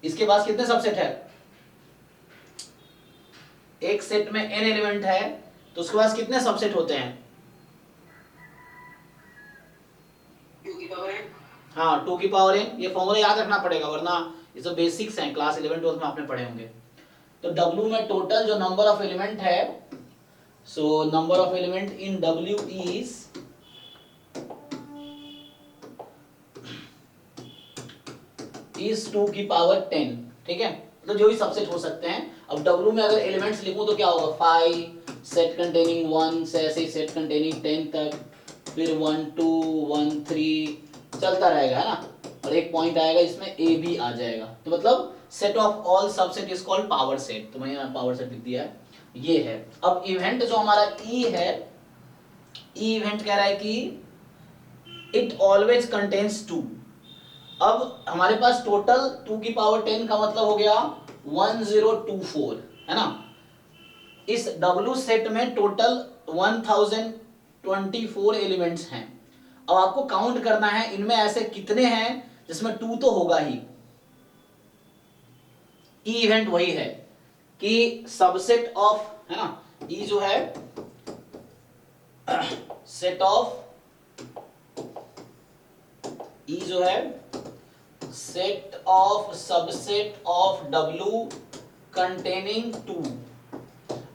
इसके पास कितने सबसेट है? एक सेट में n एलिमेंट है तो उसके पास कितने सबसेट होते हैं? 2 की पावर n। हाँ 2 की पावर n। ये फॉर्मूला याद रखना पड़ेगा वरना ये सब बेसिक्स हैं, क्लास 11 12 में आपने पढ़े होंगे। तो W में टोटल जो नंबर ऑफ एलिमेंट है, सो number of element in W is 2 की पावर 10, ठीक है। तो जो भी सबसेट हो सकते हैं। अब W में अगर एलिमेंट्स लिखूं तो क्या होगा? 5 सेट कंटेनिंग 1 से ऐसे सेट कंटेनिंग 10 तक, फिर 1 2 1 3 चलता रहेगा, है ना। और एक पॉइंट आएगा इसमें A भी आ जाएगा। तो मतलब set of all subset is called power set. तो मैंने पावर सेट लिख दिया है, ये है। अब इवेंट जो हमारा E है, E इवेंट कह रहा है कि इट ऑलवेज कंटेन्स 2। अब हमारे पास टोटल 2 की पावर 10 का मतलब हो गया 1024, है ना। इस W सेट में टोटल 1024 एलिमेंट्स हैं। अब आपको काउंट करना है इनमें ऐसे कितने हैं जिसमें 2 तो होगा ही। ई इवेंट वही है कि सबसेट ऑफ, है ना, ई जो है सेट ऑफ, ई जो है set of subset of W containing 2।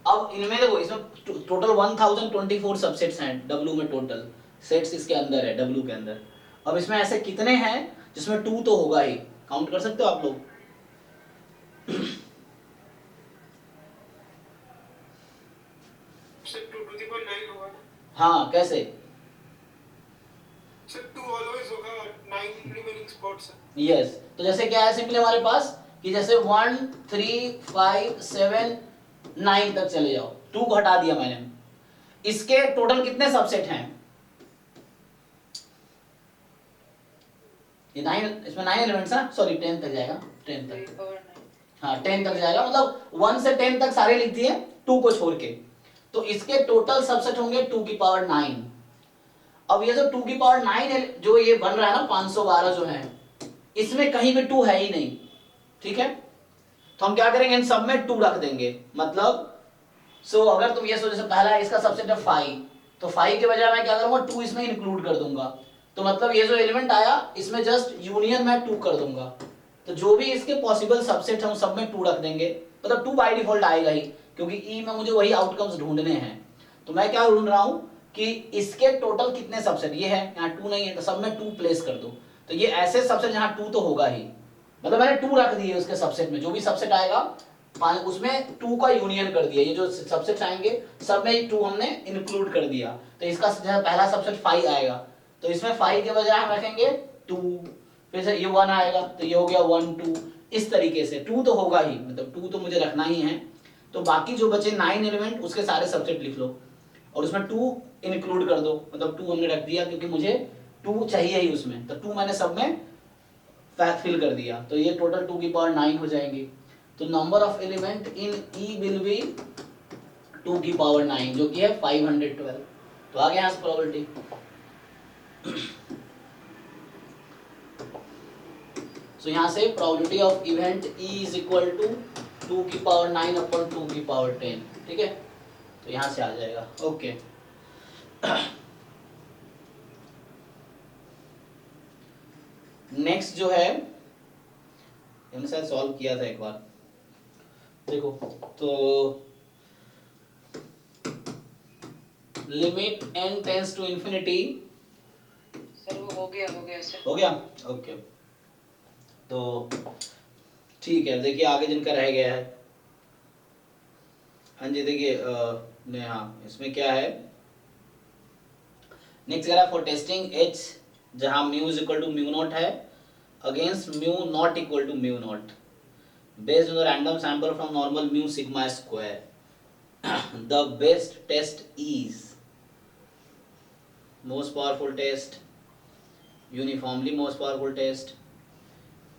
अब इनमें देखो, इसमें टोटल 1024 सबसेट्स हैं W में, टोटल सेट्स इसके अंदर है W के अंदर। अब इसमें ऐसे कितने हैं जिसमें 2 तो होगा ही? काउंट कर सकते हो आप लोग? सर 2 to the power 9 होगा ना? हाँ कैसे? सर 2 ऑलवेज होगा, 9 रिमेनिंग स्पॉट्स है। यस तो जैसे क्या है सिंपली हमारे पास कि जैसे 1 3 5 7 9 तक चले जाओ, 2 को हटा दिया मैंने। इसके टोटल कितने सबसेट हैं? ये 9, इसमें 9 एलिमेंट्स हैं, सॉरी 10 तक जाएगा, 10 तक, हाँ 10 तक जाएगा। मतलब 1 से 10 तक सारे लिख दिए 2 को छोड़ के। तो इसके टोटल सबसेट होंगे 2 की पावर 9। अब ये जो 2 की पावर 9 जो ये बन रहा है ना 512 जो है, इसमें कहीं भी 2 है ही नहीं, ठीक है। तो हम क्या करेंगे, इन सब में 2 रख देंगे। मतलब सो अगर तुम ये सोचो, जैसे पहला है इसका सबसेट है 5, तो 5 के बजाय मैं क्या करूंगा 2 इसमें इंक्लूड कर दूंगा। तो मतलब ये जो एलिमेंट आया इसमें जस्ट यूनियन में 2 कर दूंगा। तो जो भी इसके पॉसिबल सबसेट हैं उन सब में 2 रख देंगे। मतलब 2 बाय डिफॉल्ट आएगा ही, क्योंकि ई में मुझे वही आउटकम्स ढूंढने हैं। तो मैं क्या ढूंढ रहा हूं कि इसके टोटल कितने सबसेट, ये है यहाँ 2 नहीं है तो सब में 2 प्लेस कर दो। तो ये ऐसे सबसेट जहां 2 तो होगा ही, मतलब मैंने 2 रख दिए उसके सबसेट में। जो भी सबसेट आएगा उसमें 2 का यूनियन कर दिया। ये जो सबसेट आएंगे सब में 2 हमने इंक्लूड कर दिया। तो इसका पहला सबसेट 5 आएगा, तो इसमें 5 के बजाय हम रखेंगे 2। फिर से ये 1 आएगा तो ये हो गया 1 2। इस तरीके से 2 तो होगा ही, मतलब 2 तो मुझे रखना ही है। तो बाकी जो बचे 9 एलिमेंट उसके सारे सबसेट लिख लो और उसमें 2 इंक्लूड कर दो। मतलब 2 हमने रख दिया क्योंकि मुझे 2 चाहिए ही उसमें, तो 2 मैंने सब में फिल कर दिया। तो ये टोटल 2 की पावर 9 हो जाएंगी। तो number of element in E will be 2 की पावर 9, जो कि है 512। तो आ गया यहाँ से प्रोबेबिलिटी। सो यहाँ से probability of event E is equal to 2 की पावर 9 अपॉन 2 की पावर 10, ठीक है। तो यहाँ से आ जाएगा, ओके। नेक्स्ट जो है हमने शायद सॉल्व किया था एक बार, देखो। तो limit n tends to infinity, sir वो हो गया सर। हो गया, ओके। तो ठीक है, देखिए आगे जिनका रह गया है। हाँ जी देखिए हाँ इसमें क्या है, नेक्स्ट कह रहा है फॉर टेस्टिंग h जहां mu is equal to mu naught है against mu not equal to mu naught based on the random sample from normal mu sigma square. The best test is most powerful test, uniformly most powerful test,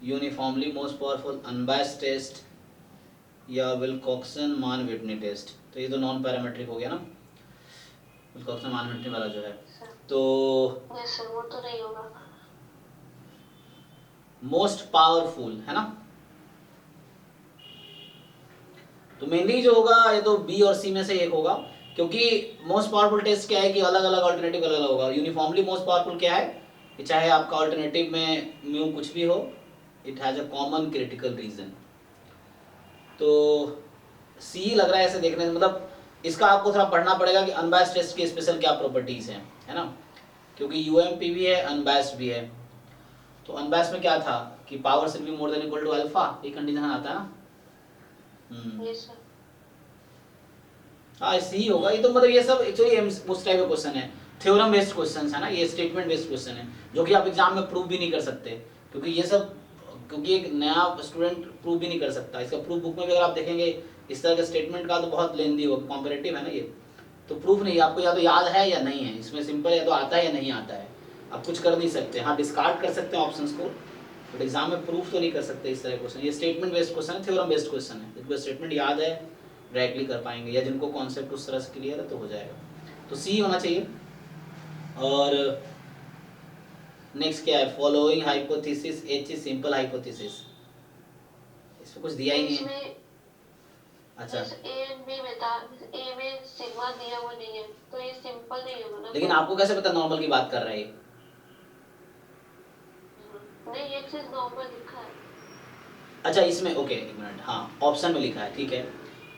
uniformly most powerful unbiased test, या Wilcoxon मान Whitney test. तो ये तो non parametric हो गया ना, विल्कॉक्सन मान Whitney वाला जो है। तो यस सर, वो तो नहीं होगा। मोस्ट पावरफुल है ना, तो मेनली जो होगा ये तो बी और सी में से एक होगा, क्योंकि मोस्ट पावरफुल टेस्ट क्या है कि अलग अलग अल्टरनेटिव अलग अलग होगा। यूनिफॉर्मली मोस्ट पावरफुल क्या है कि चाहे आपका अल्टरनेटिव में म्यू कुछ भी हो, it has a common critical reason. तो सी लग रहा है ऐसे देखने से, मतलब इसका आपको थोड़ा पढ़ना पड़ेगा कि अनबायस्ड टेस्ट की स्पेशल क्या प्रॉपर्टीज हैं, है ना, क्योंकि यूएमपी भी है अनबायस्ड भी है। तो अनबायस्ड में क्या था कि power should be more than equal to alpha, ये कंडीशन आता है ना। Yes sir. हाँ सी होगा। ये तो मतलब ये सब एक्चुअली उस टाइप का क्वेश्चन है, थ्योरम बेस्ड क्वेश्चन है ना, ये स्टेटमेंट बेस्ड क्वेश्चन है जो कि आप एग्जाम में प्रूव भी नहीं कर सकते, क्योंकि ये सब, क्योंकि एक नया स्टूडेंट प्रूव भी नहीं कर सकता। इसका प्रूफ बुक में भी अगर आप देखेंगे इस तरह के स्टेटमेंट का तो बहुत लेंदी होगा, कॉम्परेटिव है ना ये, तो प्रूफ नहीं, आपको या तो याद है या नहीं है, इसमें सिंपल या तो आता है या नहीं आता है, आप कुछ कर नहीं सकते। हाँ डिस्कार्ड कर सकते हैं ऑप्शंस को, बट एग्जाम में प्रूफ तो नहीं कर सकते इस तरह क्वेश्चन। ये स्टेटमेंट बेस्ड क्वेश्चन है, थ्योरम बेस्ड क्वेश्चन है, जिनको स्टेटमेंट याद है डायरेक्टली कर पाएंगे, या जिनको कॉन्सेप्ट उस तरह से क्लियर है तो हो जाएगा। तो सी होना चाहिए। और नेक्स्ट क्या है, following hypothesis H is simple hypothesis, इसमें कुछ दिया ही नहीं है। इसमें अच्छा ए एंड बी में था, ए में सिग्मा दिया हुआ नहीं है, तो ये सिंपल नहीं होगा ना। लेकिन आपको कैसे पता नॉर्मल की बात कर रहा है ये? नहीं, एक्स इज नॉर्मल लिखा है। अच्छा इसमें ओके, एक मिनट, हाँ ऑप्शन में लिखा है, ठीक है।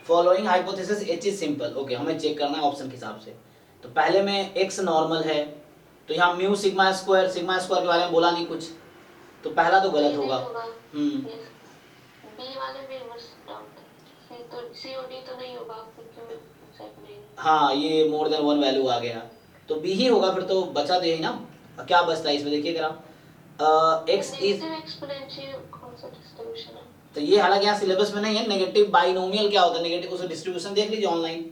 Following hypothesis H is simple, okay हमें चेक करना है ऑप्शन के हिसाब से। तो पहले में एक्स नॉर्मल है, तो यहाँ म्यू सिग्मा स्क्वायर के बारे में बोला नहीं कुछ, तो पहला तो गलत होगा। बी वाले में रिवर्स डाउट है, सी तो सी और डी तो नहीं होगा क्योंकि सेट नहीं है। हाँ ये मोर देन वन वैल्यू आ गया, तो बी ही होगा फिर, तो बचा तो यही ना। क्या बचता है इसमें देखिए जरा, एक्स इज, एक्सपोनेंशियल कौन सा डिस्ट्रीब्यूशन है? तो ये हालांकि यहाँ सिलेबस में नहीं है। नेगेटिव बाइनोमियल क्या होता है, नेगेटिव उसका डिस्ट्रीब्यूशन देख लीजिए ऑनलाइन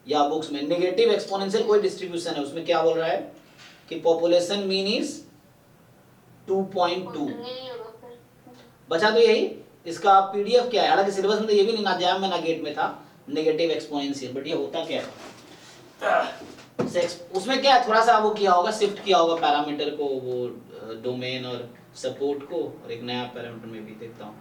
या बुक्स में। नेगेटिव एक्सपोनेंशियल कोई डिस्ट्रीब्यूशन है, उसमें क्या बोल रहा है कि पॉपुलेशन मीन इज 2.2, यही होगा फिर। बचा तो यही। इसका पीडीएफ क्या है, हालांकि सिलेबस में तो ये भी नहीं, ना जैम में ना गेट में था नेगेटिव एक्सपोनेंशियल, बट ये होता क्या है, उसमें क्या है थोड़ा सा वो किया होगा, शिफ्ट किया होगा पैरामीटर को, वो डोमेन और सपोर्ट को, और एक नया पैरामीटर में भी देखता हूँ।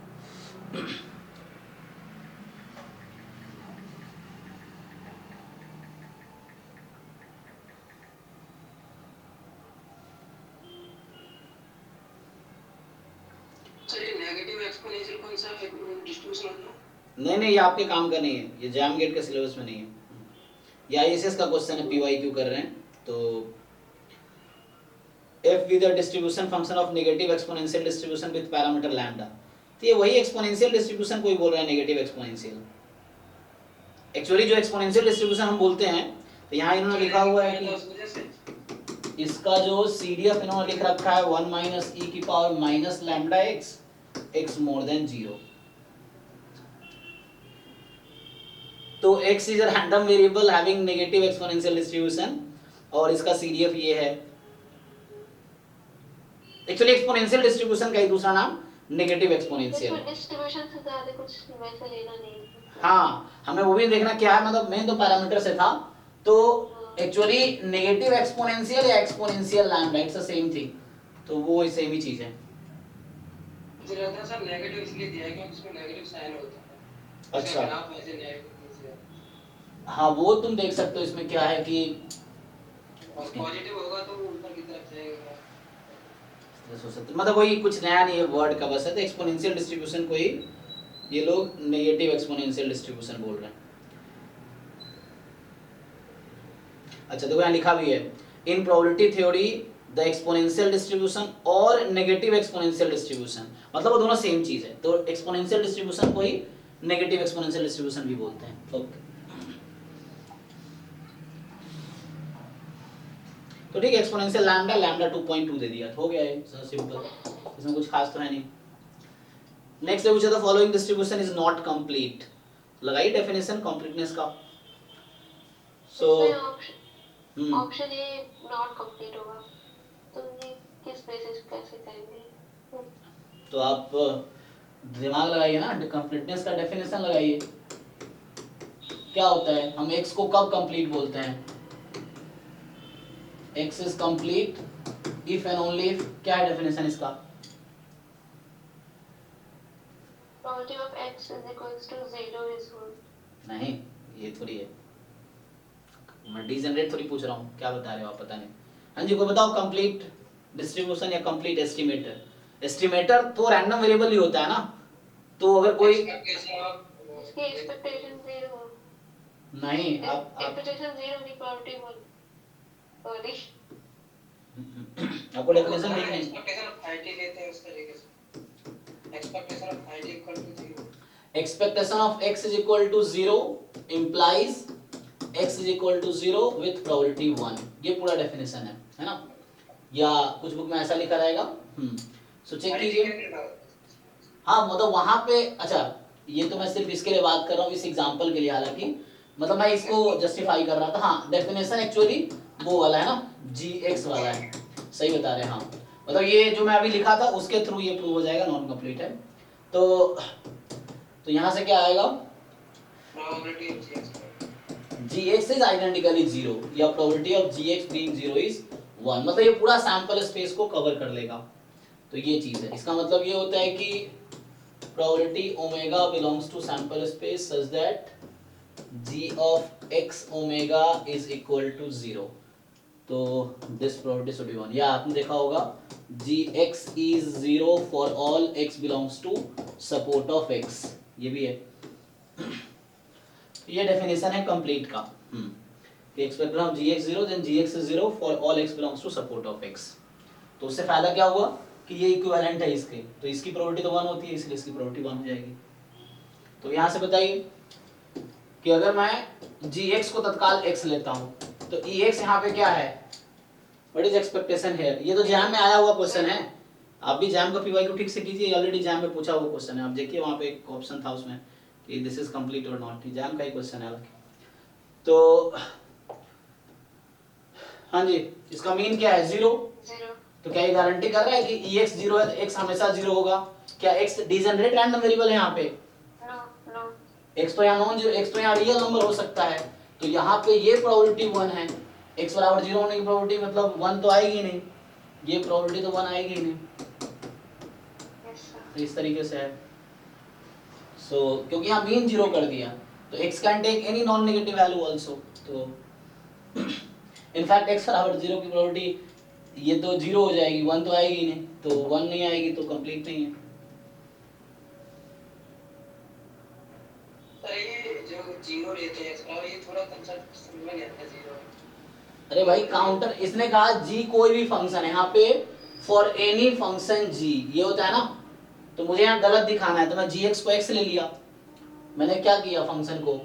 सर ये नेगेटिव एक्सपोनेंशियल कौन सा डिस्ट्रीब्यूशन होता है? नहीं ये आपके काम का नहीं है, ये जैम गेट के सिलेबस में नहीं है, ये आईएसएस का क्वेश्चन है, पीवाईक्यू कर रहे हैं। तो f with the distribution function of negative exponential distribution with parameter lambda, तो ये वही एक्सपोनेंशियल डिस्ट्रीब्यूशन कोई बोल रहा है नेगेटिव एक्सपोनेंशियल। एक्चुअली जो एक्सपोनेंशियल डिस्ट्रीब्यूशन हम बोलते हैं, तो यहाँ इन्होंने लिखा हुआ है कि इसका जो सीडीएफ इन्होंने लिख रखा है 1 माइनस ई की power minus lambda x, x more than 0। तो x is a random variable having negative exponential distribution, और इसका सीडीएफ ये है। एक्चुअली एक्सपोनेंशियल डिस्ट्रीब्यूशन का ही दूसरा नाम नेगेटिव एक्सपोनेंशियल। डिस्ट्रीब्यूशन से ज्यादा कुछ वैसे लेना नहीं। हाँ हमें वो भी देखना क्या है, मतलब मेन तो पैरामीटर से था। तो एक्चुअली नेगेटिव एक्सपोनेंशियल या exponential lambda it's the same thing, तो वो सेम ही चीज है। मुझे लगता है सर नेगेटिव इसलिए दिया है क्योंकि उसमें नेगेटिव साइन होता है। अच्छा आप ऐसे नेगेटिव, हाँ वो तुम देख सकते हो, इसमें क्या है कि और पॉजिटिव होगा तो वो ऊपर की तरफ जाएगा। हो सकता, मतलब वही कुछ नया नहीं है वर्ड का, बस है। तो एक्सपोनेंशियल डिस्ट्रीब्यूशन को ही ये लोग नेगेटिव एक्सपोनेंशियल डिस्ट्रीब्यूशन बोल रहे हैं। अच्छा देखो यहाँ लिखा भी है, इन probability theory the exponential distribution और नेगेटिव एक्सपोनेंशियल डिस्ट्रीब्यूशन, मतलब वो दोनों सेम चीज है। तो एक्सपोनेंशियल डिस्ट्रीब्यूशन को ही नेगेटिव एक्सपोनेंशियल डिस्ट्रीब्यूशन भी बोलते हैं। ओके तो ठीक है, एक्सपोनेंशियल लैम्डा लैम्डा 2.2 दे दिया, हो गया है सिंपल, इसमें कुछ खास तो है नहीं। नेक्स्ट है, which of the following distribution is not complete, लगाइए डेफिनेशन कंप्लीटनेस का। So option A not complete होगा, तो ये किस बेसिस पे कैसे करेंगे? तो आप दिमाग लगाइए ना, कंप्लीटनेस का डेफिनेशन लगाइए। क्या होता है, हम x को कब कंप्लीट बोलते हैं? x is complete if and only if, क्या है डेफिनेशन इसका? Probability of x is equals to 0 is 1। नहीं, ये थोड़ी है, मैं डीजेनरेट थोड़ी पूछ रहा हूँ, क्या बता रहे हो आप, पता नहीं। हाँ जी, कोई बताओ, कंप्लीट डिस्ट्रीब्यूशन या कंप्लीट एस्टिमेटर? एस्टिमेटर तो रैंडम वेरिएबल ही होता है ना, तो अगर कोई इसकी एक्सपेक्टेशन 0 नहीं, आप एक्सपेक्टेशन 0 की प्रोबेबिलिटी 1। सॉरी, आपको डेफिनेशन लिखनी है। एक्सपेक्टेशन ऑफ IT लेते हैं उस तरीके से, expectation of IT equal to 0। Expectation of x is equal to 0 implies x is equal to 0 with probability 1, ये पूरा डेफिनेशन है ना? या कुछ बुक में ऐसा लिखा रहेगा। सो चेक कीजिए। हाँ, मतलब वहां पे, अच्छा ये तो मैं सिर्फ इसके लिए बात कर रहा हूँ, इस एग्जांपल के लिए, हालांकि मतलब मैं इसको जस्टिफाई कर रहा था। हाँ, डेफिनेशन एक्चुअली वो वाला है ना, gx वाला है, सही बता रहे हैं। हाँ, मतलब ये जो मैं अभी लिखा था उसके थ्रू ये प्रूव हो जाएगा नॉन कंप्लीट है। तो यहाँ से क्या आएगा, probability of gx is identically 0 या probability of gx being 0 is 1, मतलब ये पूरा सैंपल स्पेस को कवर कर लेगा। तो ये चीज है, इसका मतलब ये होता है कि probability omega belongs to sample space such that g of x omega is equal to 0, तो this probability should be 1। या आपने देखा होगा gx is 0 for all x belongs to support of x, ये भी है। ये डेफिनेशन है कंप्लीट का। Expectation of gx 0 then gx is 0 for all x belongs to support of x। तो उससे फायदा क्या हुआ कि ये इक्विवेलेंट है इसके, तो इसकी प्रोबेबिलिटी तो 1 होती है, इसलिए इसकी प्रोबेबिलिटी 1 हो जाएगी। तो यहाँ से बताइए कि अगर मैं gx को तत्काल x लेता हूँ, तो ex यहाँ पे क्या है, व्हाट इज एक्सपेक्टेशन हियर? ये तो जैम में आया हुआ क्वेश्चन है, आप भी जैम का पीवाईक्यू ठीक से कीजिए, ऑलरेडी जैम में पूछा हुआ क्वेश्चन है। आप देखिए वहाँ पे एक ऑप्शन था उसमें कि दिस इज कंप्लीट और नॉट, जैम का ही क्वेश्चन है हालांकि। तो हाँ जी, इसका मीन क्या है, 0। तो क्या ये गारंटी कर रहा है कि ex 0 है तो x हमेशा 0 होगा? क्या x डिजेनरेट रैंडम वेरिएबल है यहाँ पे? नो, x तो यहाँ नॉन जीरो, x तो यहाँ रियल नंबर हो सकता है, तो यहाँ पे ये प्रोबेबिलिटी 1 है, x बराबर 0 होने की प्रोबेबिलिटी मतलब 1 तो आएगी नहीं, ये प्रोबेबिलिटी तो 1 आएगी ही नहीं। तो इस तरीके से है। सो क्योंकि यहाँ मीन 0 कर दिया, तो x can take any non negative value also, तो इनफैक्ट x बराबर 0 की प्रोबेबिलिटी ये तो 0 हो जाएगी, 1 तो आएगी नहीं, तो 1 नहीं आएगी तो कंप्लीट नहीं है। सर ये जो 0 लेते हैं इसका, ये थोड़ा कंसेप्ट समझ में नहीं आता 0। अरे भाई काउंटर, इसने कहा g कोई भी फंक्शन है, यहाँ पे फॉर एनी फंक्शन g ये होता है ना, तो मुझे यहाँ गलत दिखाना है, तो मैं gx को x ले लिया, मैंने क्या किया, फंक्शन को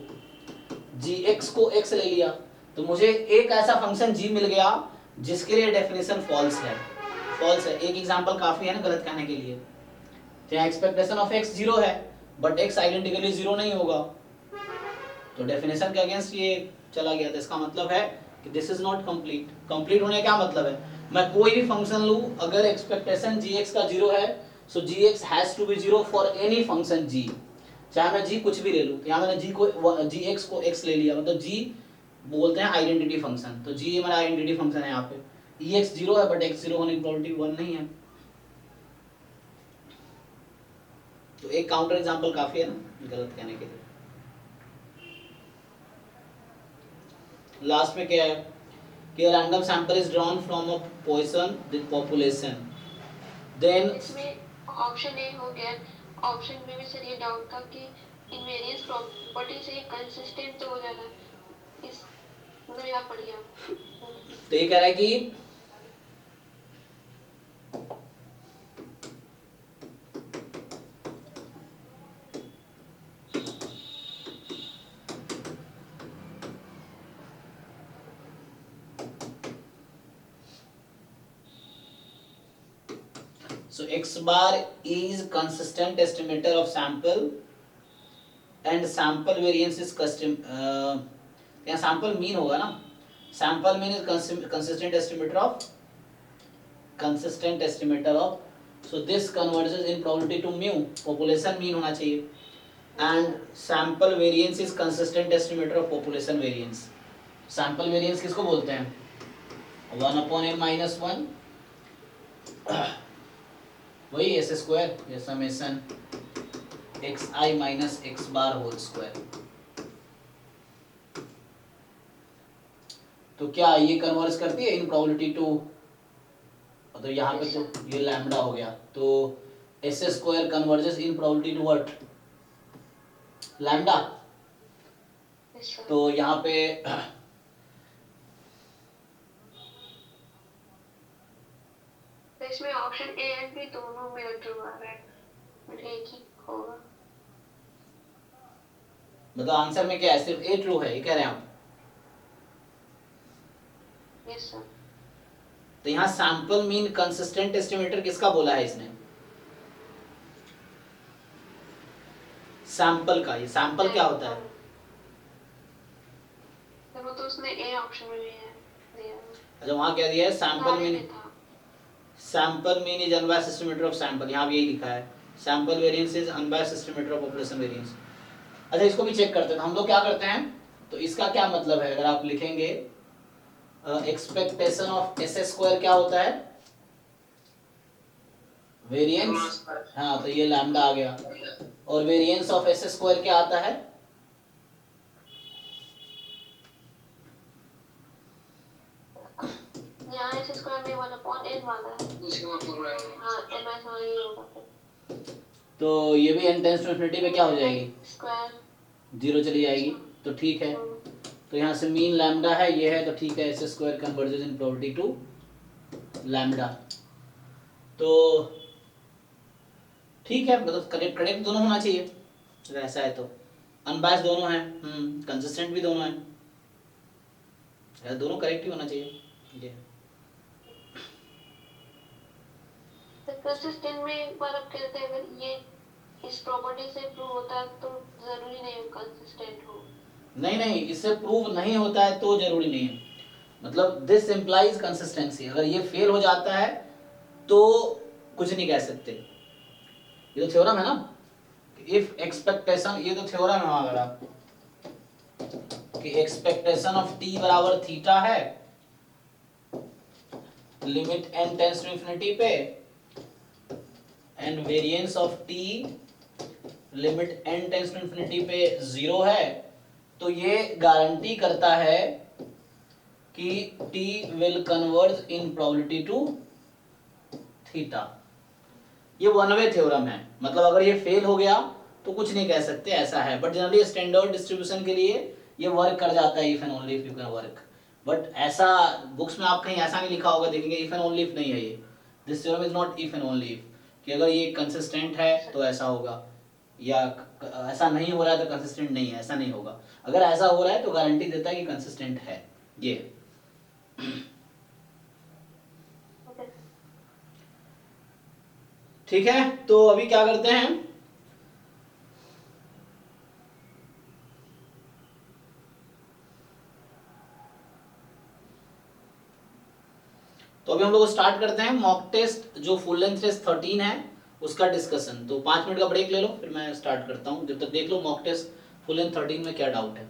gx को x ले लिया, तो मुझे एक ऐसा फंक्शन g मिल गया जिसके लिए डेफिनेशन फॉल्स है। फॉल्स है, एक एग्जांपल काफी है ना गलत कहने के लिए। तो यहाँ एक्सपेक्टेशन ऑफ x 0 है बट x आइडेंटिकली 0 नहीं होगा, तो डेफिनेशन के अगेंस्ट ये चला गया। तो इसका मतलब है कि this is not complete. Complete होने का क्या मतलब है, मैं कोई भी फंक्शन लूं, अगर एक्सपेक्टेशन gx का 0 है, so gx has to be 0 for any function g, चाहे मैं g कुछ भी ले लूं। यहाँ मैंने gx को x ले लिया, मतलब g बोलते हैं आइडेंटिटी फंक्शन, तो g हमारा आइडेंटिटी फंक्शन है। यहाँ पे ex 0 है बट x 0 होने की प्रोबेबिलिटी 1 नहीं है, तो एक काउंटर एग्जांपल काफी है ना गलत कहने के लिए। लास्ट में क्या है कि a random sample is drawn from a Poisson population, then इसमें ऑप्शन ए हो गया, ऑप्शन बी में सर ये डाउट था कि इनवेरियंस प्रॉपर्टी से कंसिस्टेंट तो हो जाना, इस मतलब यहाँ पढ़िए आप। तो ये कह रहा है कि so x bar is consistent estimator of sample and sample variance is यहाँ सैंपल मीन होगा ना, sample mean is consistent estimator of so this converges in probability to mu, population mean होना चाहिए, and sample variance is consistent estimator of population variance. Sample variance किसको बोलते हैं? 1/n-1 वही s square या summation xi minus x bar whole square. तो क्या ये कन्वर्ज करती है इन प्रोबेबिलिटी टू, तो यहाँ पे तो ये लैम्डा हो गया, तो s square converges in probability to what? Lambda. Yes, sir. तो यहाँ पे तो इसमें ऑप्शन ए एंड बी दोनों मेरा ट्रू आ रहा है, बट एक ही होगा। मतलब आंसर में क्या है? सिर्फ ए ट्रू है, ये कह रहे हैं आप? Yes sir. तो यहाँ सैंपल मीन कंसिस्टेंट एस्टिमेटर किसका बोला है इसने? सैंपल का। ये सैंपल क्या होता है? वो तो उसने ए ऑप्शन में दिया है। अच्छा, वहाँ क्या दिया है? सैंपल मीन, था। Sample mean is unbiased estimator of sample, यहाँ भी यही लिखा है, sample variance is unbiased estimator of population variance. अच्छा, इसको भी चेक करते हैं। हम लोग क्या करते हैं, तो इसका क्या मतलब है? अगर आप लिखेंगे एक्सपेक्टेशन ऑफ एस स्क्वायर क्या होता है? वेरिएंस, हाँ, तो ये लैम्डा आ गया, और वेरिएंस ऑफ एस स्क्वायर क्या आता है? यहाँ एस स्क्वायर में 1/n वाला है। उसके बाद फॉर्मूला है। हाँ, ms वाला ही होगा फिर। तो ये भी n टेंस टू इन्फिनिटी पे क्या हो जाएगी? स्क्वायर 0 चली जाएगी, तो ठीक है। तो यहाँ से मीन लैम्डा है, ये है, तो ठीक है, s square converges in probability to lambda. तो ठीक है, मतलब करेक्ट करेक्ट दोनों होना चाहिए अगर ऐसा है तो। अनबायस्ड दोनों हैं, कंसिस्टेंट भी दोनों हैं, दोनों करेक्ट ही होना चाहिए। ये तो कंसिस्टेंट में एक बार आप कहते हैं अगर ये इस प्रॉपर्टी से प्रूव होता है तो जरूरी नहीं है कंसिस्टेंट हो। नहीं नहीं, इससे प्रूव नहीं होता है तो जरूरी नहीं है, मतलब दिस इम्प्लाइज कंसिस्टेंसी। अगर ये फेल हो जाता है तो कुछ नहीं कह सकते। ये तो थ्योरम है ना, इफ एक्सपेक्टेशन, ये तो थ्योरम है अगर आप कि एक्सपेक्टेशन ऑफ टी बराबर थीटा है, limit n tends to infinity पे, and variance of T limit n tends to infinity पे 0 है, तो ये गारंटी करता है कि t will converge in probability to theta. ये वन वे थ्योरम है, मतलब अगर ये फेल हो गया तो कुछ नहीं कह सकते, ऐसा है। बट जनरली स्टैंडर्ड डिस्ट्रीब्यूशन के लिए ये वर्क कर जाता है, if and only if you can work. But ऐसा बुक्स में आप कहीं ऐसा नहीं लिखा होगा, देखेंगे इफ एंड ओनली इफ नहीं है ये, this theorem is not if and only if, कि अगर ये कंसिस्टेंट है तो ऐसा होगा, या ऐसा नहीं हो रहा है तो कंसिस्टेंट नहीं है, ऐसा नहीं होगा। अगर ऐसा हो रहा है तो गारंटी देता है कि कंसिस्टेंट है ये। ठीक है, तो अभी क्या करते हैं, तो अभी हम लोग स्टार्ट करते हैं मॉक टेस्ट जो फुल लेंथ टेस्ट 13 है उसका डिस्कशन। तो 5 मिनट का ब्रेक ले लो, फिर मैं स्टार्ट करता हूँ। जब तक देख लो मॉक टेस्ट फुल लेंथ 13 में क्या डाउट है।